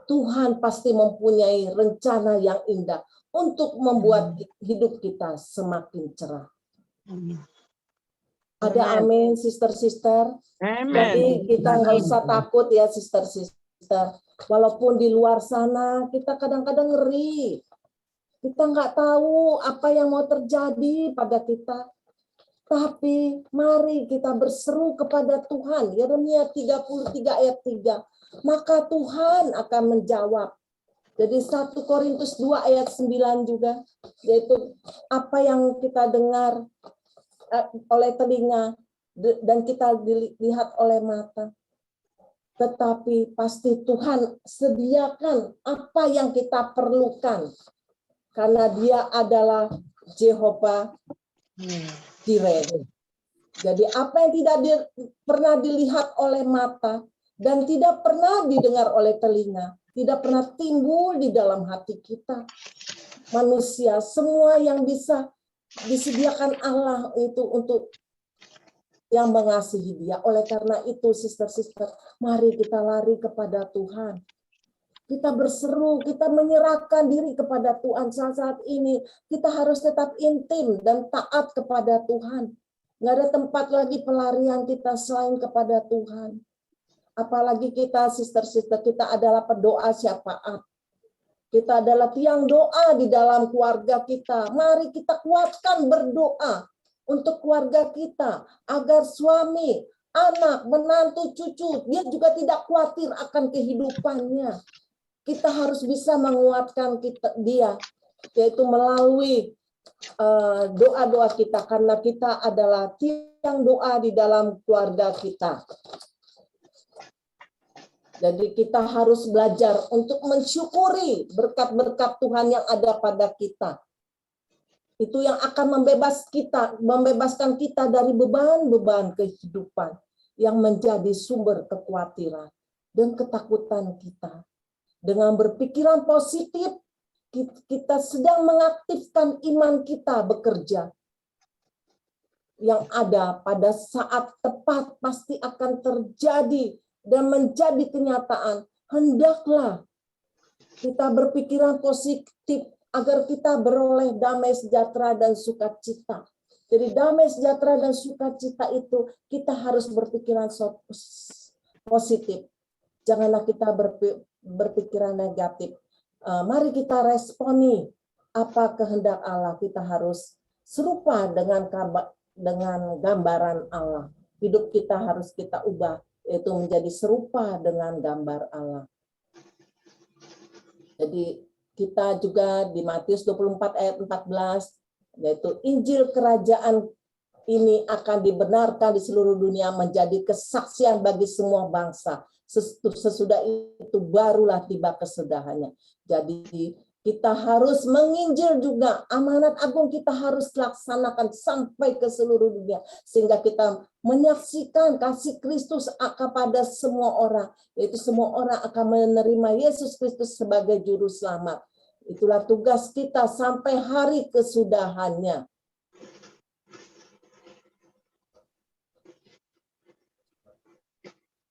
Speaker 6: Tuhan pasti mempunyai rencana yang indah untuk membuat hidup kita semakin cerah. Ada amin, sister-sister. Jadi kita nggak usah takut ya, sister-sister. Walaupun di luar sana kita kadang-kadang ngeri. Kita nggak tahu apa yang mau terjadi pada kita. Tapi mari kita berseru kepada Tuhan. Yeremia 33 ayat 3. Maka Tuhan akan menjawab. Jadi 1 Korintus 2 ayat 9 juga. Yaitu apa yang kita dengar oleh telinga dan kita dilihat oleh mata. Tetapi pasti Tuhan sediakan apa yang kita perlukan. Karena Dia adalah Jehovah Jireh. Jadi apa yang tidak pernah dilihat oleh mata dan tidak pernah didengar oleh telinga, tidak pernah timbul di dalam hati kita. Manusia, semua yang bisa disediakan Allah itu untuk yang mengasihi Dia. Oleh karena itu, sister-sister, mari kita lari kepada Tuhan. Kita berseru, kita menyerahkan diri kepada Tuhan saat ini. Kita harus tetap intim dan taat kepada Tuhan. Nggak ada tempat lagi pelarian kita selain kepada Tuhan. Apalagi kita, sister-sister, kita adalah pendoa syafaat. Kita adalah tiang doa di dalam keluarga kita. Mari kita kuatkan berdoa untuk keluarga kita. Agar suami, anak, menantu, cucu, dia juga tidak khawatir akan kehidupannya. Kita harus bisa menguatkan dia, yaitu melalui doa-doa kita. Karena kita adalah tiang doa di dalam keluarga kita. Jadi kita harus belajar untuk mensyukuri berkat-berkat Tuhan yang ada pada kita. Itu yang akan membebaskan kita dari beban-beban kehidupan yang menjadi sumber kekhawatiran dan ketakutan kita. Dengan berpikiran positif, kita sedang mengaktifkan iman kita bekerja. Yang ada pada saat tepat pasti akan terjadi dan menjadi kenyataan. Hendaklah kita berpikiran positif agar kita beroleh damai sejahtera dan sukacita. Jadi damai sejahtera dan sukacita itu kita harus berpikiran positif. Janganlah kita berpikiran negatif. Mari kita responi apa kehendak Allah. Kita harus serupa dengan gambaran Allah. Hidup kita harus kita ubah, yaitu menjadi serupa dengan gambar Allah. Jadi kita juga di Matius 24 ayat 14, yaitu Injil kerajaan ini akan dibenarkan di seluruh dunia menjadi kesaksian bagi semua bangsa. Sesudah itu barulah tiba kesudahannya. Jadi kita harus menginjil juga. Amanat agung kita harus laksanakan sampai ke seluruh dunia. Sehingga kita menyaksikan kasih Kristus kepada semua orang. Yaitu semua orang akan menerima Yesus Kristus sebagai juru selamat. Itulah tugas kita sampai hari kesudahannya.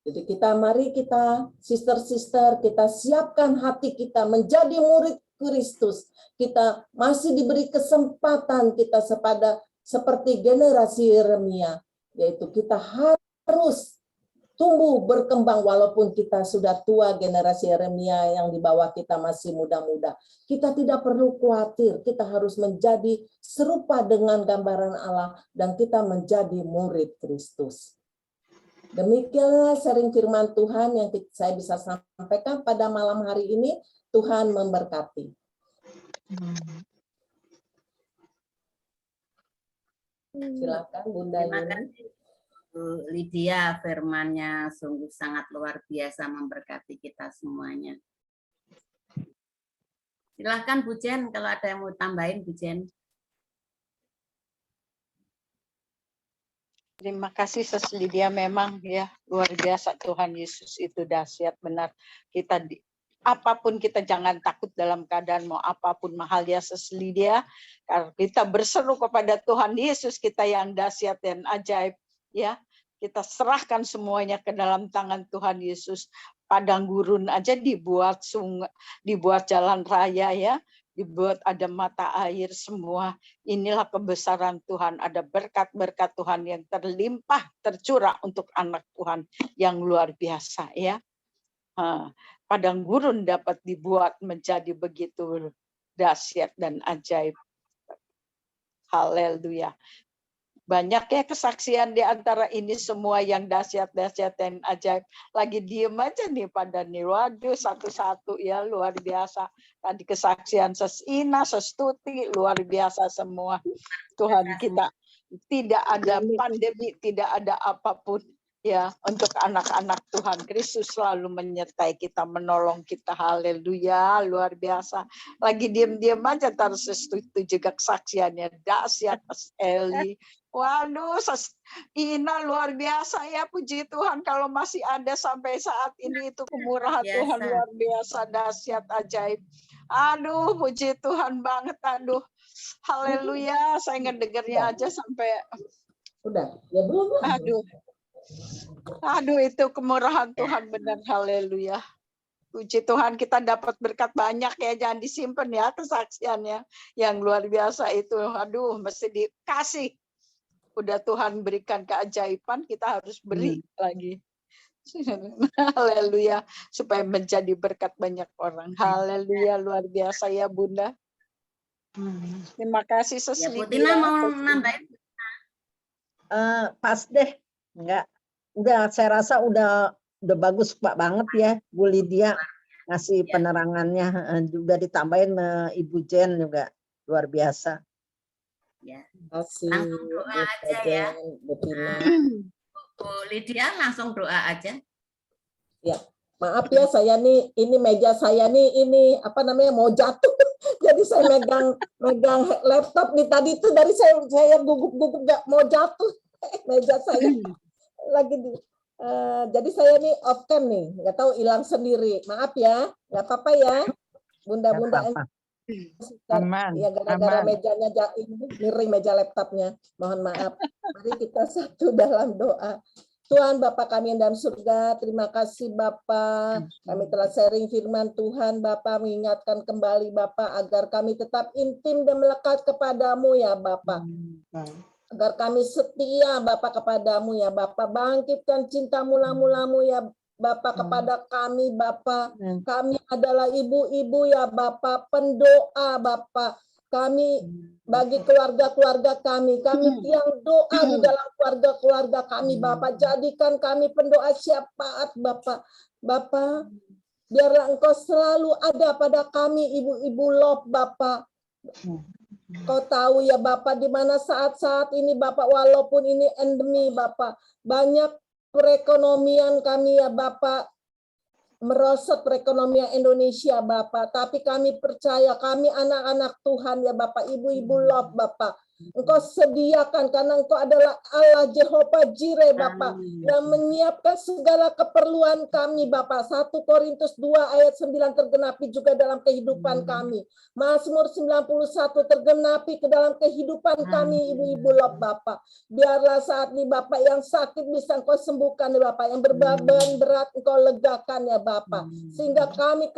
Speaker 6: Jadi mari kita, sister-sister, kita siapkan hati kita menjadi murid Kristus. Kita masih diberi kesempatan kita seperti generasi Yeremia, yaitu kita harus tumbuh berkembang walaupun kita sudah tua, generasi Yeremia yang di bawah kita masih muda-muda. Kita tidak perlu khawatir, kita harus menjadi serupa dengan gambaran Allah dan kita menjadi murid Kristus. Demikianlah sharing firman Tuhan yang saya bisa sampaikan pada malam hari ini. Tuhan memberkati. Silakan Bunda
Speaker 1: Terima
Speaker 6: Yuni.
Speaker 1: kasih Bu Lydia, firman-Nya sungguh sangat luar biasa memberkati kita semuanya. Silahkan Bu Jen, kalau ada yang mau tambahin Bu Jen.
Speaker 4: Terima kasih Sis Lydia, memang ya luar biasa Tuhan Yesus itu dahsyat benar. Apapun kita jangan takut dalam keadaan mau apapun mahal ya Sis Lydia. Karena kita berseru kepada Tuhan Yesus kita yang dahsyat dan ajaib ya. Kita serahkan semuanya ke dalam tangan Tuhan Yesus. Padang gurun aja dibuat sungai, dibuat jalan raya ya. Dibuat ada mata air semua. Inilah kebesaran Tuhan. Ada berkat-berkat Tuhan yang terlimpah, tercurah untuk anak Tuhan yang luar biasa ya. Padang gurun dapat dibuat menjadi begitu dahsyat dan ajaib. Haleluya. Banyak ya kesaksian di antara ini semua yang dahsyat-dahsyat dan ajaib. Lagi diem aja nih pada nih. Waduh, satu-satu ya luar biasa. Tadi kesaksian Sis Ina, Sis Tuti, luar biasa semua. Tuhan kita tidak ada pandemi, tidak ada apapun. Ya, untuk anak-anak Tuhan Kristus selalu menyertai kita, menolong kita. Haleluya, luar biasa. Lagi diam-diam aja terus itu juga kesaksiannya dahsyat Eli. Waduh, Ina luar biasa ya, puji Tuhan kalau masih ada sampai saat ini itu kemurahan Tuhan luar biasa, dahsyat, ajaib. Aduh, puji Tuhan banget, aduh. Haleluya, saya ngedengarnya aja sampai
Speaker 6: udah, ya belum.
Speaker 4: Aduh, itu kemurahan Tuhan benar, haleluya. Puji Tuhan kita dapat berkat banyak ya, jangan disimpan ya kesaksiannya yang luar biasa itu. Aduh, mesti dikasih. Udah Tuhan berikan keajaiban, kita harus beri lagi. Haleluya, supaya menjadi berkat banyak orang. Haleluya, luar biasa ya Bunda. Terima kasih Sis
Speaker 1: Ya, Bu
Speaker 4: Lydia.
Speaker 1: Tina mau nambahin?
Speaker 9: Pas deh, enggak. Udah, saya rasa udah bagus Pak banget ya Bu Lydia ngasih penerangannya, juga ditambahin Ibu Jen juga luar biasa.
Speaker 1: Ya.
Speaker 6: Kasih
Speaker 1: Langsung doa aja ya. Bu Lydia langsung doa aja.
Speaker 6: Ya, maaf ya saya nih, ini meja saya nih ini apa namanya mau jatuh. Jadi saya megang laptop nih tadi itu dari saya gugup-gugup gak mau jatuh meja saya lagi di. Jadi saya nih off cam nih, nggak tahu hilang sendiri. Maaf ya, nggak apa-apa ya, bunda-bunda.
Speaker 5: Aman.
Speaker 6: Ya gara-gara mejanya ini miring meja laptopnya. Mohon maaf. Mari kita satu dalam doa. Tuhan Bapa kami yang dalam surga, terima kasih Bapa. Kami telah sharing firman Tuhan Bapa, mengingatkan kembali Bapa agar kami tetap intim dan melekat kepadamu ya Bapa. Agar kami setia Bapa kepadamu ya Bapa. Bangkitkan cinta mula-mulamu ya Bapa kepada kami Bapa. Kami adalah ibu-ibu ya Bapa, pendoa Bapa. Kami bagi keluarga-keluarga kami tiang doa di dalam keluarga-keluarga kami Bapa. Jadikan kami pendoa syafaat Bapa. Bapa, biarlah Engkau selalu ada pada kami ibu-ibu Love Bapa. Kau tahu ya Bapa di mana saat-saat ini Bapa, walaupun ini endemi Bapa, banyak perekonomian kami ya Bapa, merosot perekonomian Indonesia Bapak, tapi kami percaya kami anak-anak Tuhan ya Bapak, ibu-ibu Love Bapak. Engkau sediakan karena Engkau adalah Allah Jehovah Jireh Bapak yang menyiapkan segala keperluan kami Bapak. 1 Korintus 2 ayat 9 tergenapi juga dalam kehidupan kami. Mazmur 91 tergenapi ke dalam kehidupan kami ibu-ibu Love Bapak. Biarlah saat ini Bapak yang sakit bisa Engkau sembuhkan ya Bapak, yang berbeban berat Engkau legakan ya Bapak. Sehingga kami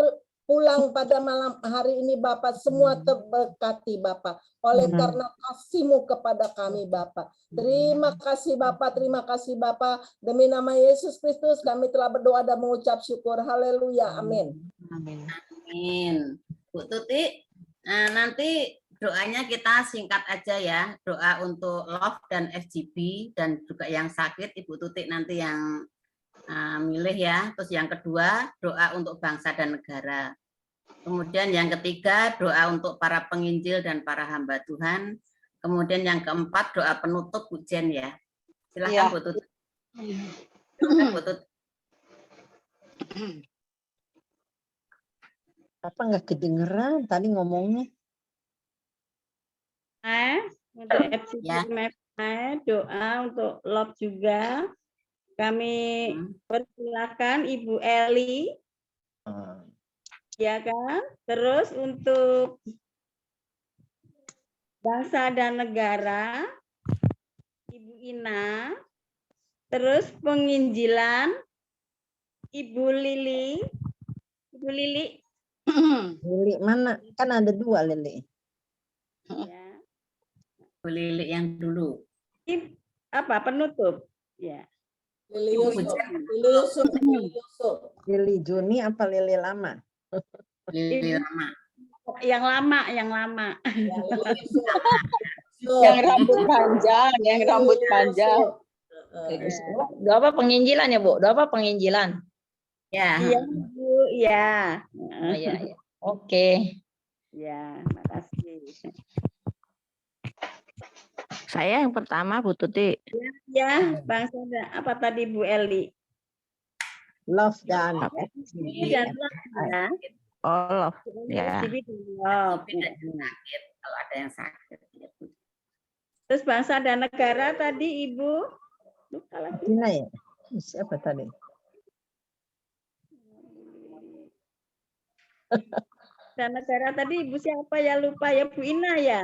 Speaker 6: pulang pada malam hari ini Bapak, semua terberkati Bapak. Oleh karena kasih-Mu kepada kami Bapak. Terima kasih Bapak. Demi nama Yesus Kristus kami telah berdoa dan mengucap syukur. Haleluya. Amin.
Speaker 1: Amin. Bu Tuti, nanti doanya kita singkat aja ya. Doa untuk Love dan FGB dan juga yang sakit Ibu Tuti nanti yang milih ya. Terus yang kedua doa untuk bangsa dan negara. Kemudian yang ketiga doa untuk para penginjil dan para hamba Tuhan. Kemudian yang keempat doa penutup Bu Jen ya. Silakan Bu Tuti. Silakan Bu Tuti.
Speaker 9: Apa nggak kedengeran tadi ngomongnya?
Speaker 8: Untuk FCC doa untuk Love juga. Kami persilakan Ibu Eli. Ya kan? Terus untuk bangsa dan negara, Ibu Ina. Terus penginjilan, Ibu Lili. Ibu Lili.
Speaker 9: Lili mana? Kan ada 2 Lili.
Speaker 8: Ya.
Speaker 1: Bu Lili yang dulu.
Speaker 8: Apa penutup? Ya.
Speaker 6: Lili Yusuf.
Speaker 9: Lili Juni apa Lili lama?
Speaker 1: Lili lama.
Speaker 8: Yang lama.
Speaker 4: Yang rambut panjang.
Speaker 5: Doa apa penginjilan ya, Bu? Doa apa penginjilan?
Speaker 1: Ya.
Speaker 8: Iya, Bu. Ya.
Speaker 5: Oh, ya. Oke.
Speaker 8: Ya, makasih.
Speaker 5: Saya yang pertama, Bu Tuti.
Speaker 8: Ya, bangsa apa tadi Bu Eli?
Speaker 9: Love dan
Speaker 8: Dan love, ya.
Speaker 5: Oh, love. Ya.
Speaker 8: Love.
Speaker 1: Sakit kalau ada yang sakit.
Speaker 8: Terus bangsa dan negara tadi Ibu. Lupa lagi.
Speaker 9: Ina ya? Siapa tadi?
Speaker 8: Dan negara tadi Ibu siapa ya, lupa ya, Bu Ina ya.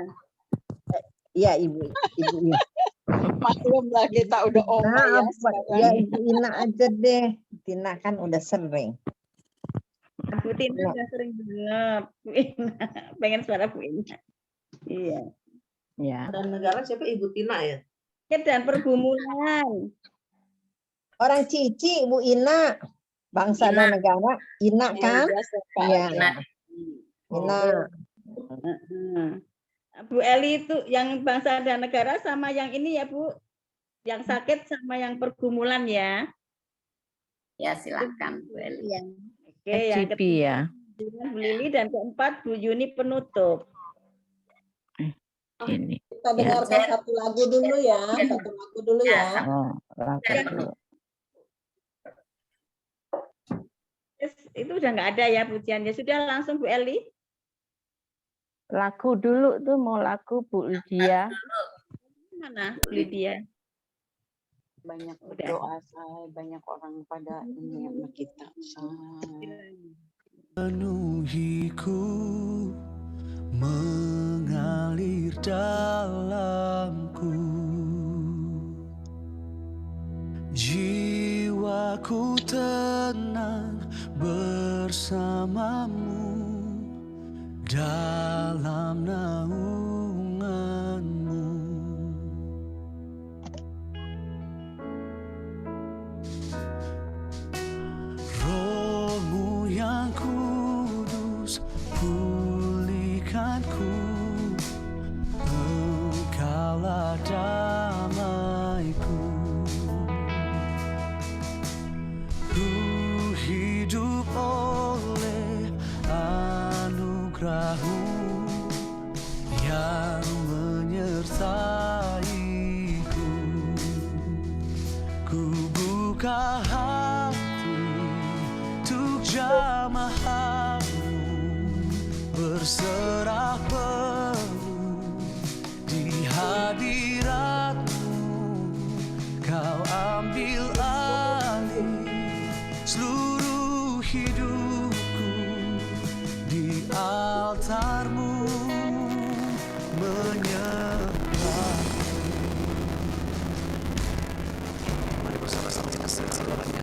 Speaker 9: Iya Ibu Ina.
Speaker 4: Maklumlah kita udah
Speaker 9: Nah, ya Ibu Ina aja deh. Tina kan udah sering.
Speaker 8: Bu Tina udah sering banget. Bu Ina. Pengen suara Bu Ina. Iya.
Speaker 5: Ya.
Speaker 3: Dan negara siapa? Ibu Tina ya?
Speaker 8: Dan pergumulan.
Speaker 9: Orang Cici Bu Ina. Bangsa dan negara. Ina kan? Iya. Ina.
Speaker 8: Bu Eli itu yang bangsa dan negara sama yang ini ya Bu. Yang sakit sama yang pergumulan ya.
Speaker 1: Ya silakan Bu Eli.
Speaker 8: Ya. Oke, yang
Speaker 5: ketiga
Speaker 8: Bu Lili dan keempat Bu Yuni penutup.
Speaker 5: ini.
Speaker 6: Kita dengarkan satu lagu dulu ya.
Speaker 5: Oh, lagu.
Speaker 8: Itu udah nggak ada ya pujiannya. Sudah langsung Bu Eli.
Speaker 5: Lagu dulu tuh mau lagu Bu Lydia.
Speaker 8: Mana Bu Lydia?
Speaker 4: Banyak berdoa, say. Banyak orang pada ini sama kita, say.
Speaker 2: Penuhiku mengalir dalamku, jiwaku tenang bersamamu dalam naunganmu. Roh-Mu yang kudus pulihkanku, Engkaulah damaiku. Ku hidup oleh anugerah-Mu yang menyertaiku. Ku buka hati untuk jamah Mu, berserah penuh di hadirat-Mu. Kau ambil alih seluruh hidupku, di altar-Mu menyembah. Mari bersama-sama kita semuanya.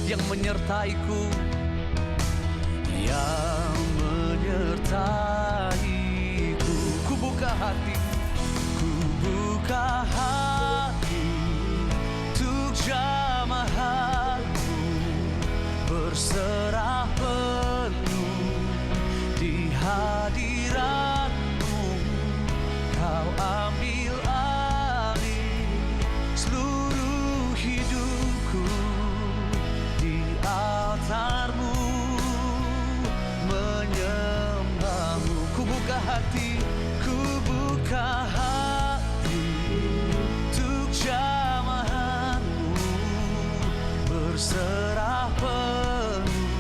Speaker 2: yang menyertaiku, yang menyertaiku. Ku buka hati untuk jamahanmu, berserah penuh di hadiratmu. Kau ambil alih seluruh hidupku di altarmu, menyembahmu. Ku buka hati untuk jamahanmu, berserah penuh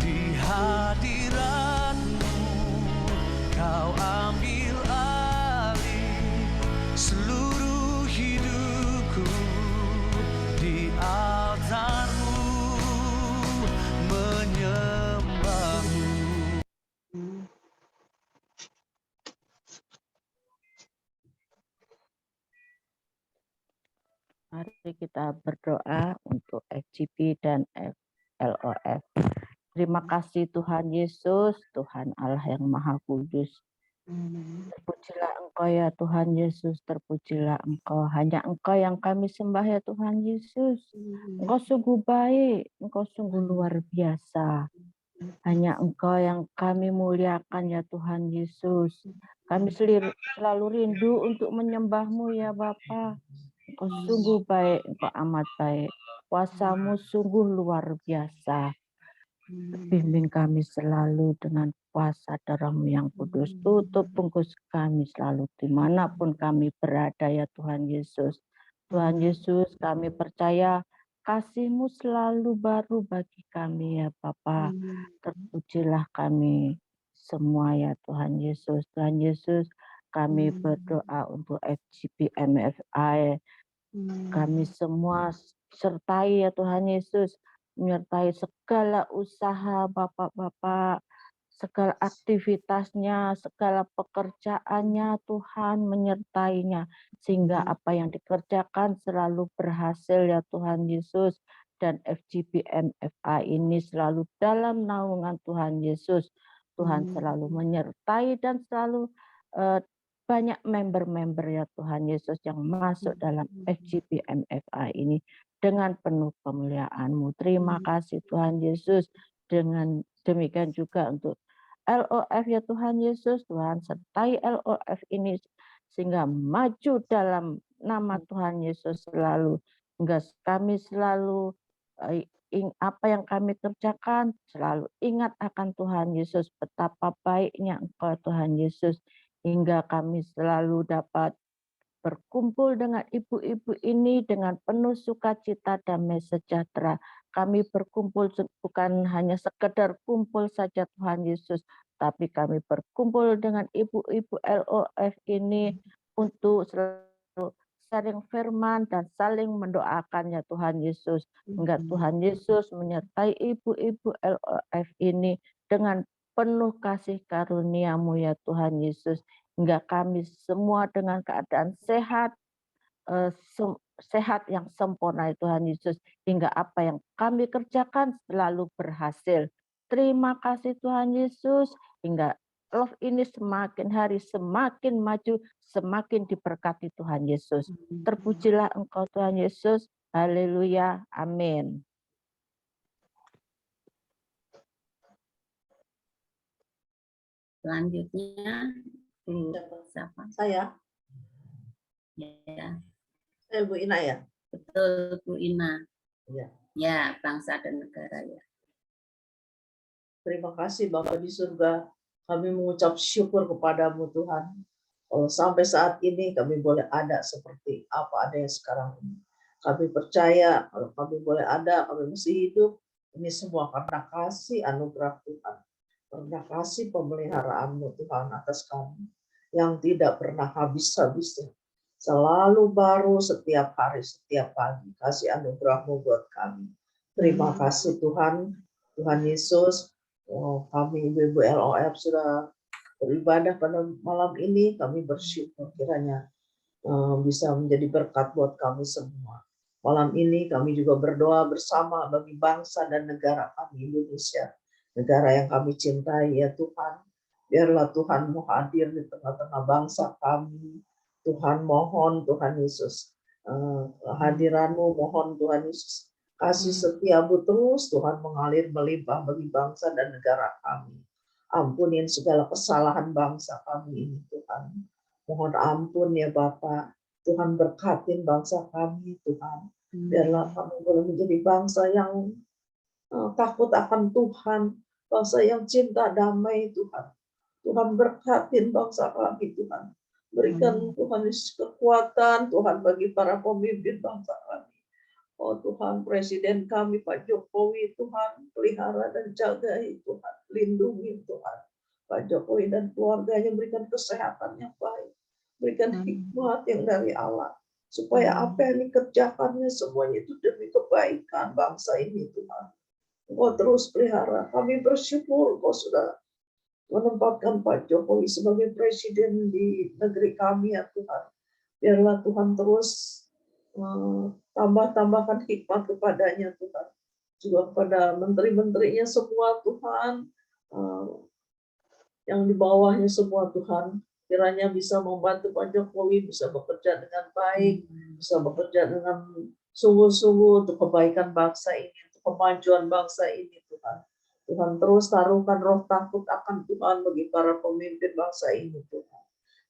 Speaker 2: di hadiratmu. Kau ambil alih seluruh hidupku di altarmu, menyembahmu.
Speaker 10: Mari kita berdoa untuk FGP dan LOF. Terima kasih Tuhan Yesus, Tuhan Allah yang Maha Kudus. Terpujilah Engkau ya Tuhan Yesus, terpujilah Engkau. Hanya Engkau yang kami sembah ya Tuhan Yesus. Engkau sungguh baik, Engkau sungguh luar biasa. Hanya Engkau yang kami muliakan ya Tuhan Yesus. Kami selalu rindu untuk menyembah-Mu ya Bapa. Engkau sungguh baik, Engkau amat baik. Kuasa-Mu sungguh luar biasa. Bimbing kami selalu dengan kuasa darah-Mu yang kudus. Tutup bungkus kami selalu dimanapun kami berada ya Tuhan Yesus. Tuhan Yesus, kami percaya kasih-Mu selalu baru bagi kami ya Bapa. Terpujilah kami semua ya Tuhan Yesus. Tuhan Yesus, kami berdoa untuk FGP MFI. Kami semua sertai ya Tuhan Yesus, menyertai segala usaha Bapak-Bapak, segala aktivitasnya, segala pekerjaannya, Tuhan menyertainya, sehingga apa yang dikerjakan selalu berhasil ya Tuhan Yesus, dan FGP MFI ini selalu dalam naungan Tuhan Yesus. Tuhan selalu menyertai dan selalu banyak member-member ya Tuhan Yesus yang masuk dalam FGP MFI ini dengan penuh kemuliaan-Mu. Terima kasih Tuhan Yesus. Dengan demikian juga untuk LOF ya Tuhan Yesus, Tuhan sertai LOF ini sehingga maju dalam nama Tuhan Yesus selalu. Hingga kami selalu apa yang kami kerjakan selalu ingat akan Tuhan Yesus, betapa baiknya Engkau Tuhan Yesus, hingga kami selalu dapat berkumpul dengan ibu-ibu ini dengan penuh sukacita, damai sejahtera. Kami berkumpul bukan hanya sekedar kumpul saja Tuhan Yesus, tapi kami berkumpul dengan ibu-ibu LOF ini untuk selalu saling firman dan saling mendoakan ya Tuhan Yesus. Hingga Tuhan Yesus menyertai ibu-ibu LOF ini dengan penuh kasih karunia-Mu ya Tuhan Yesus. Hingga kami semua dengan keadaan sehat, sehat yang sempurna ya Tuhan Yesus. Hingga apa yang kami kerjakan selalu berhasil. Terima kasih Tuhan Yesus. Hingga love ini semakin hari semakin maju, semakin diberkati Tuhan Yesus. Terpujilah Engkau Tuhan Yesus. Haleluya. Amin.
Speaker 1: Selanjutnya siapa?
Speaker 3: Saya.
Speaker 1: Ya.
Speaker 3: Saya Bu Ina ya.
Speaker 1: Betul Bu Ina.
Speaker 3: Ya.
Speaker 1: Ya, bangsa dan negara ya.
Speaker 3: Terima kasih Bapak di surga. Kami mengucap syukur kepadamu Tuhan. Kalau sampai saat ini kami boleh ada seperti apa adanya sekarang ini. Kami percaya kalau kami boleh ada, kami masih hidup. Ini semua karena kasih anugerah Tuhan. Karena kasih pemeliharaanmu Tuhan atas kami. Yang tidak pernah habis-habisnya. Selalu baru setiap hari, setiap pagi. Kasih anugerah-Mu buat kami. Terima kasih Tuhan. Tuhan Yesus. Kami ibu-ibu LOF sudah beribadah pada malam ini. Kami bersyukur kiranya bisa menjadi berkat buat kami semua. Malam ini kami juga berdoa bersama bagi bangsa dan negara kami Indonesia, negara yang kami cintai ya Tuhan. Biarlah Tuhan mau hadir di tengah-tengah bangsa kami. Tuhan mohon Tuhan Yesus, kehadiran-Mu mohon Tuhan Yesus. Kasih setia-Mu terus Tuhan mengalir melimpah bagi bangsa dan negara kami. Ampunin segala kesalahan bangsa kami ini Tuhan. Mohon ampun ya Bapa. Tuhan berkatin bangsa kami Tuhan. Biarlah kami boleh menjadi bangsa yang takut akan Tuhan. Bangsa yang cinta damai Tuhan. Tuhan berkatin bangsa kami Tuhan. Berikan Tuhan kekuatan Tuhan bagi para pemimpin bangsa kami. Oh Tuhan, Presiden kami Pak Jokowi, Tuhan, pelihara dan jagai Tuhan, lindungi Tuhan. Pak Jokowi dan keluarganya berikan kesehatan yang baik, berikan hikmat yang dari Allah, supaya apa yang dikerjakannya semuanya itu demi kebaikan bangsa ini Tuhan. Engkau terus pelihara, kami bersyukur Engkau sudah menempatkan Pak Jokowi sebagai Presiden di negeri kami ya Tuhan. Biarlah Tuhan terus tambahkan hikmat kepadanya Tuhan, juga kepada menteri-menterinya semua Tuhan, yang di bawahnya semua Tuhan, kiranya bisa membantu Pak Jokowi bisa bekerja dengan baik, bisa bekerja dengan sungguh-sungguh untuk kebaikan bangsa ini, untuk kemajuan bangsa ini Tuhan. Tuhan terus taruhkan roh takut akan Tuhan bagi para pemimpin bangsa ini Tuhan.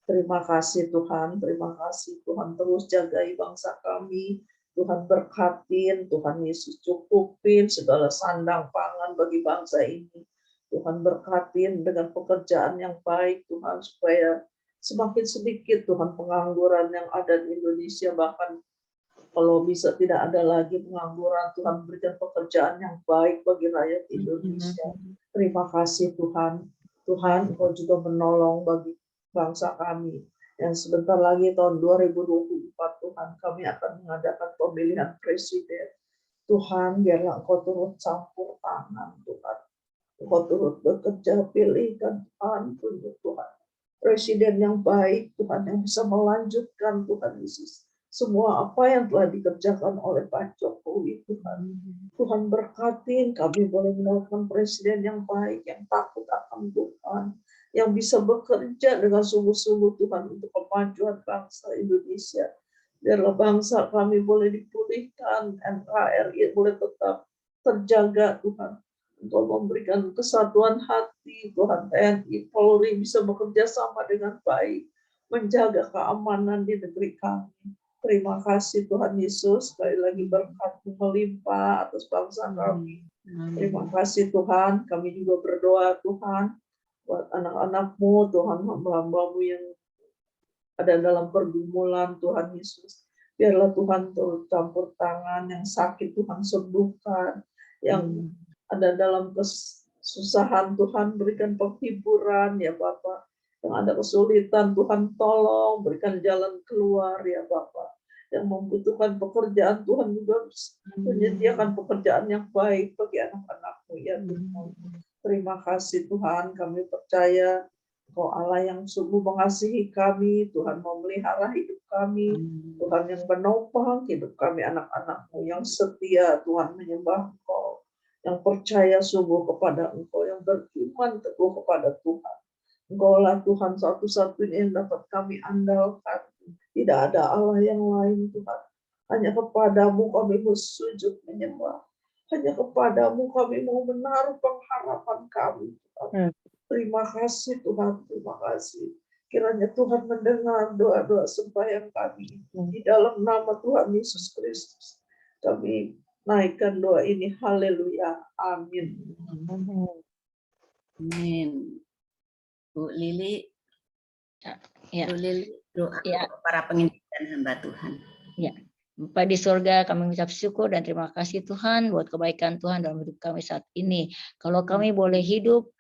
Speaker 3: Terima kasih Tuhan, terima kasih Tuhan, terus jagai bangsa kami, Tuhan berkatin, Tuhan Yesus cukupin segala sandang pangan bagi bangsa ini, Tuhan berkatin dengan pekerjaan yang baik Tuhan, supaya semakin sedikit Tuhan pengangguran yang ada di Indonesia, bahkan kalau bisa tidak ada lagi pengangguran, Tuhan berikan pekerjaan yang baik bagi rakyat Indonesia. Terima kasih Tuhan, Tuhan Engkau juga menolong bagi bangsa kami yang sebentar lagi tahun 2024 Tuhan kami akan mengadakan pemilihan presiden. Tuhan biarlah Engkau turut campur tangan Tuhan, Engkau turut bekerja, pilihkan Tuhan, tunjuk Tuhan presiden yang baik Tuhan, yang bisa melanjutkan Tuhan Yesus semua apa yang telah dikerjakan oleh Pak Jokowi Tuhan. Tuhan berkatin kami boleh mendapatkan presiden yang baik, yang takut akan Tuhan, yang bisa bekerja dengan sungguh-sungguh Tuhan untuk kemajuan bangsa Indonesia. Biarlah bangsa kami boleh dipulihkan, NKRI boleh tetap terjaga Tuhan. Untuk memberikan kesatuan hati Tuhan, TNI, Polri bisa bekerja sama dengan baik, menjaga keamanan di negeri kami. Terima kasih Tuhan Yesus, sekali lagi berkat-Mu melimpah atas bangsa kami. Terima kasih Tuhan, kami juga berdoa Tuhan, buat anak-anak-Mu, Tuhan, hamba-hamba-Mu yang ada dalam pergumulan Tuhan Yesus. Biarlah Tuhan turut campur tangan, yang sakit Tuhan sembuhkan, yang ada dalam kesusahan Tuhan berikan penghiburan ya Bapa. Yang ada kesulitan Tuhan tolong, berikan jalan keluar ya Bapa. Yang membutuhkan pekerjaan Tuhan juga menyediakan pekerjaan yang baik bagi anak-anak-Mu ya Tuhan. Terima kasih Tuhan, kami percaya Engkau Allah yang sungguh mengasihi kami, Tuhan memelihara hidup kami, Tuhan yang menopang hidup kami anak-anak-Mu, yang setia Tuhan menyembah Engkau, yang percaya sungguh kepada Engkau, yang beriman teguh kepada Tuhan. Engkaulah Tuhan satu-satunya yang dapat kami andalkan. Tidak ada Allah yang lain Tuhan. Hanya kepadamu kami bersujud menyembah. Hanya kepadamu kami mau menaruh pengharapan kami Tuhan. Terima kasih Tuhan, terima kasih. Kiranya Tuhan mendengar doa-doa sembahyang kami. Di dalam nama Tuhan Yesus Kristus. Kami naikkan doa ini. Haleluya. Amin.
Speaker 1: Amin. Bu Lili,
Speaker 5: Ya.
Speaker 1: Bu Lili doa
Speaker 5: Ya.
Speaker 1: para penginjil dan hamba Tuhan.
Speaker 5: Ya. Bapa di surga, kami mengucap syukur dan terima kasih Tuhan buat kebaikan Tuhan dalam hidup kami saat ini. Kalau kami boleh hidup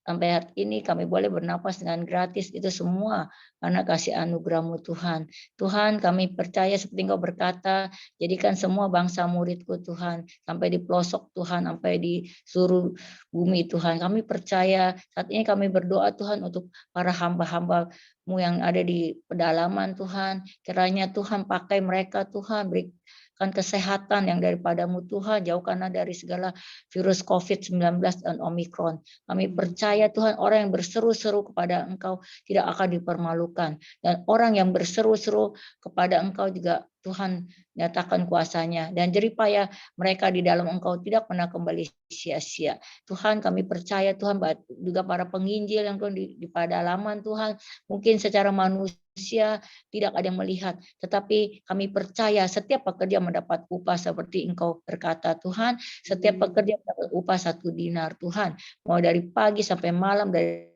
Speaker 5: sampai hari ini, kami boleh bernapas dengan gratis, itu semua karena kasih anugerah-Mu Tuhan. Tuhan, kami percaya seperti Engkau berkata, jadikan semua bangsa muridku Tuhan, sampai di pelosok Tuhan, sampai di seluruh bumi Tuhan. Kami percaya saat ini kami berdoa Tuhan untuk para hamba-hamba-Mu yang ada di pedalaman Tuhan. Kiranya Tuhan pakai mereka Tuhan, beri Kan kesehatan yang daripadamu Tuhan, jauhkanlah dari segala virus COVID-19 dan Omikron. Kami percaya Tuhan, orang yang berseru-seru kepada Engkau tidak akan dipermalukan. Dan orang yang berseru-seru kepada Engkau juga Tuhan nyatakan kuasanya. Dan jeripaya mereka di dalam Engkau tidak pernah kembali sia-sia. Tuhan, kami percaya Tuhan, juga para penginjil yang di pedalaman Tuhan, mungkin secara manusia tidak ada yang melihat, tetapi kami percaya setiap pekerja mendapat upah seperti Engkau berkata Tuhan, setiap pekerja mendapat upah 1 dinar Tuhan, mau dari pagi sampai malam, dari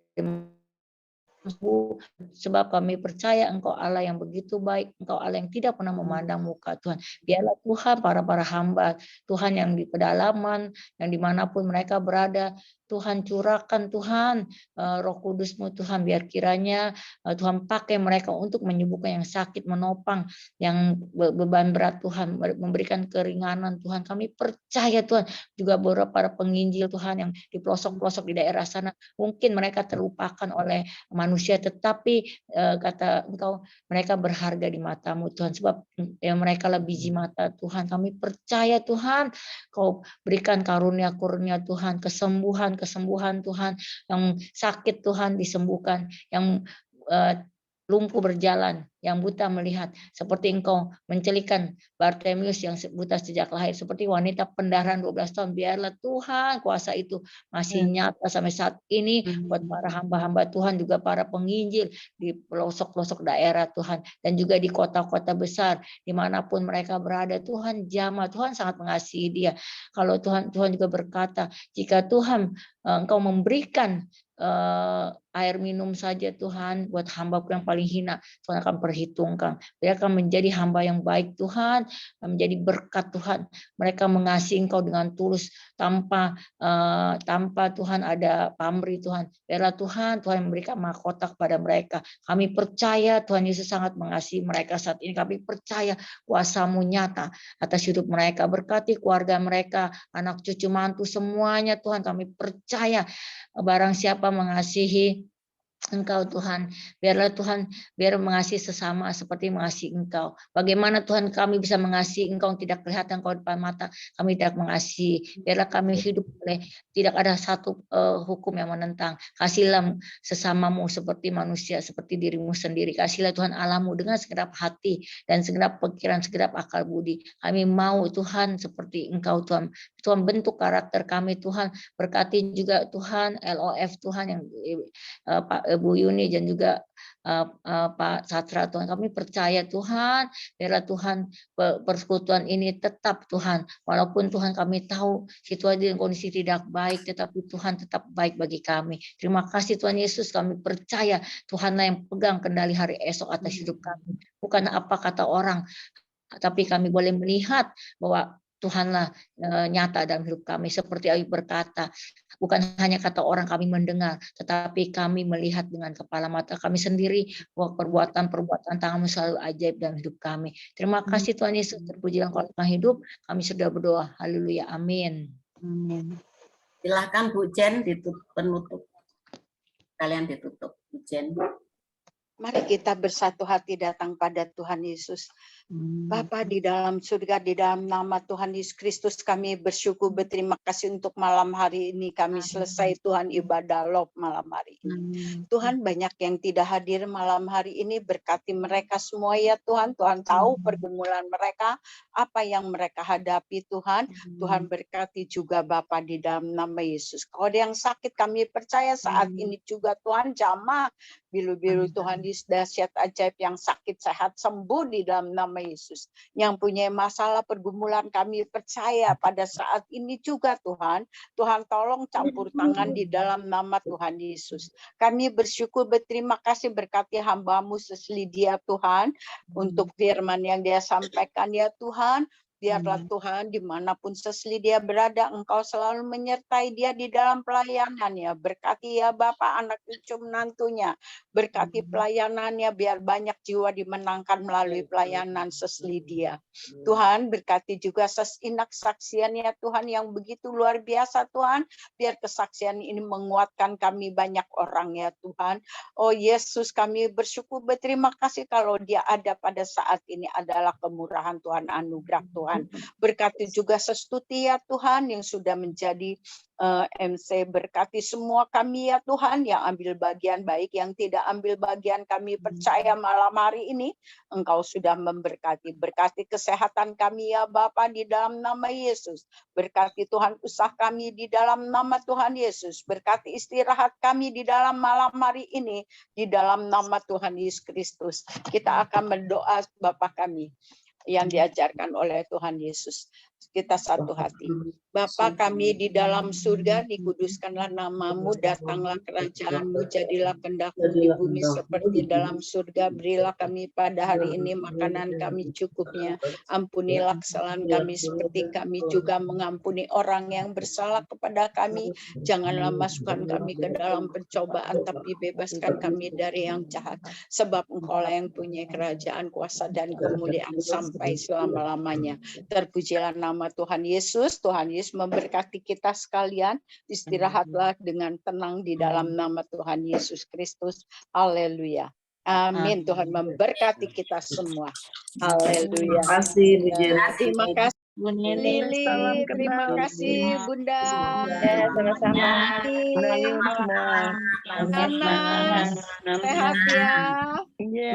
Speaker 5: sebab kami percaya Engkau Allah yang begitu baik, Engkau Allah yang tidak pernah memandang muka Tuhan. Biarlah Tuhan para hamba Tuhan yang di pedalaman, yang dimanapun mereka berada, Tuhan curahkan Tuhan Roh Kudus-Mu Tuhan, biar kiranya Tuhan pakai mereka untuk menyembuhkan yang sakit, menopang yang beban berat Tuhan, memberikan keringanan Tuhan. Kami percaya Tuhan, juga beberapa para penginjil Tuhan yang di pelosok-pelosok di daerah sana, mungkin mereka terlupakan oleh manusia, tetapi kata Engkau mereka berharga di mata-Mu Tuhan, sebab mereka lebih biji mata Tuhan. Kami percaya Tuhan, Kau berikan karunia-karunia Tuhan, kesembuhan Tuhan, yang sakit Tuhan disembuhkan, yang lumpuh berjalan, yang buta melihat, seperti Engkau mencelikan Bartemius yang buta sejak lahir, seperti wanita pendarahan 12 tahun. Biarlah Tuhan kuasa itu masih nyata sampai saat ini buat para hamba-hamba Tuhan, juga para penginjil di pelosok-pelosok daerah Tuhan, dan juga di kota-kota besar dimanapun mereka berada. Tuhan jamah, Tuhan sangat mengasihi dia. Kalau Tuhan juga berkata, jika Tuhan Engkau memberikan air minum saja Tuhan buat hamba-Mu yang paling hina, Tuhan akan perhitungkan. Mereka akan menjadi hamba yang baik Tuhan, menjadi berkat Tuhan. Mereka mengasihi Engkau dengan tulus, tanpa Tuhan ada pamrih Tuhan. Biarlah Tuhan memberikan mahkota kepada mereka. Kami percaya Tuhan Yesus sangat mengasihi mereka saat ini. Kami percaya kuasa-Mu nyata atas hidup mereka. Berkati keluarga mereka, anak cucu mantu semuanya Tuhan. Kami percaya barang siapa mengasihi Engkau Tuhan, biarlah Tuhan biar mengasihi sesama seperti mengasihi Engkau. Bagaimana Tuhan kami bisa mengasihi Engkau tidak kelihatan Engkau depan mata, kami tidak mengasihi. Biarlah kami hidup oleh tidak ada satu hukum yang menentang. Kasihlah sesamamu seperti manusia, seperti dirimu sendiri. Kasihlah Tuhan Allah-Mu dengan segenap hati dan segenap pikiran, segenap akal budi. Kami mau Tuhan seperti Engkau Tuhan. Tuhan bentuk karakter kami Tuhan. Berkati juga Tuhan LOF Tuhan yang Pak Bu Yuni dan juga Pak Satra Tuhan. Kami percaya Tuhan, biarlah Tuhan persekutuan ini tetap Tuhan, walaupun Tuhan kami tahu situasi dan kondisi tidak baik, tetapi Tuhan tetap baik bagi kami. Terima kasih Tuhan Yesus, kami percaya Tuhanlah yang pegang kendali hari esok atas hidup kami. Bukan apa kata orang, tapi kami boleh melihat bahwa Tuhanlah nyata dalam hidup kami. Seperti Ayub berkata, bukan hanya kata orang kami mendengar, tetapi kami melihat dengan kepala mata kami sendiri bahwa perbuatan-perbuatan tangan-Mu selalu ajaib dalam hidup kami. Terima kasih Tuhan Yesus, terpujilah Engkau dalam hidup. Kami sudah berdoa. Haleluya. Amin.
Speaker 1: Silahkan Bu Jen ditutup penutup. Kalian ditutup Bu Jen.
Speaker 4: Mari kita bersatu hati datang pada Tuhan Yesus. Bapa di dalam surga, di dalam nama Tuhan Yesus Kristus, kami bersyukur, berterima kasih untuk malam hari ini. Kami selesai Tuhan ibadah LOB malam hari ini. Tuhan, banyak yang tidak hadir malam hari ini, berkati mereka semua ya Tuhan. Tuhan tahu pergumulan mereka, apa yang mereka hadapi Tuhan. Tuhan berkati juga Bapa di dalam nama Yesus. Kalau ada yang sakit, kami percaya saat ini juga Tuhan jamah biru-biru Tuhan Yesus dahsyat ajaib, yang sakit sehat sembuh di dalam nama Yesus. Yang punya masalah pergumulan, kami percaya pada saat ini juga Tuhan, Tuhan tolong campur tangan di dalam nama Tuhan Yesus. Kami bersyukur, berterima kasih, berkati hamba-Mu Seslidia Tuhan, untuk firman yang dia sampaikan ya Tuhan. Biarlah Tuhan dimanapun Seslidia berada, Engkau selalu menyertai dia di dalam pelayanannya. Berkati ya Bapak, anak cucu menantunya. Berkati pelayanannya, biar banyak jiwa dimenangkan melalui pelayanan Seslidia. Tuhan berkati juga Sesinak saksiannya Tuhan yang begitu luar biasa Tuhan. Biar kesaksian ini menguatkan kami banyak orang ya Tuhan. Oh Yesus, kami bersyukur, berterima kasih kalau dia ada pada saat ini adalah kemurahan Tuhan, anugerah Tuhan. Tuhan. Berkati juga Sestuti ya Tuhan yang sudah menjadi MC. Berkati semua kami ya Tuhan yang ambil bagian, baik yang tidak ambil bagian. Kami percaya malam hari ini Engkau sudah memberkati. Berkati kesehatan kami ya Bapa di dalam nama Yesus. Berkati Tuhan usaha kami di dalam nama Tuhan Yesus. Berkati istirahat kami di dalam malam hari ini di dalam nama Tuhan Yesus Kristus. Kita akan berdoa Bapa kami yang diajarkan oleh Tuhan Yesus. Kita satu hati. Bapa kami di dalam surga, dikuduskanlah namamu, datanglah kerajaanmu, jadilah kehendak-Mu di bumi seperti dalam surga. Berilah kami pada hari ini makanan kami cukupnya. Ampunilah kesalahan kami seperti kami juga mengampuni orang yang bersalah kepada kami. Janganlah masukkan kami ke dalam pencobaan, tapi bebaskan kami dari yang jahat. Sebab Engkaulah yang punya kerajaan, kuasa, dan kemuliaan sampai selama-lamanya. Terpujilah nama Tuhan Yesus. Tuhan Yesus memberkati kita sekalian. Istirahatlah dengan tenang di dalam nama Tuhan Yesus Kristus. Haleluya. Amin. Tuhan memberkati kita semua. Haleluya. Terima kasih.
Speaker 7: Bunda
Speaker 4: Lili,
Speaker 7: salam
Speaker 4: terima
Speaker 7: kenal.
Speaker 4: kasih Bunda.
Speaker 5: Ya, sama-sama.
Speaker 4: Anak, sehat ya.
Speaker 7: Iya.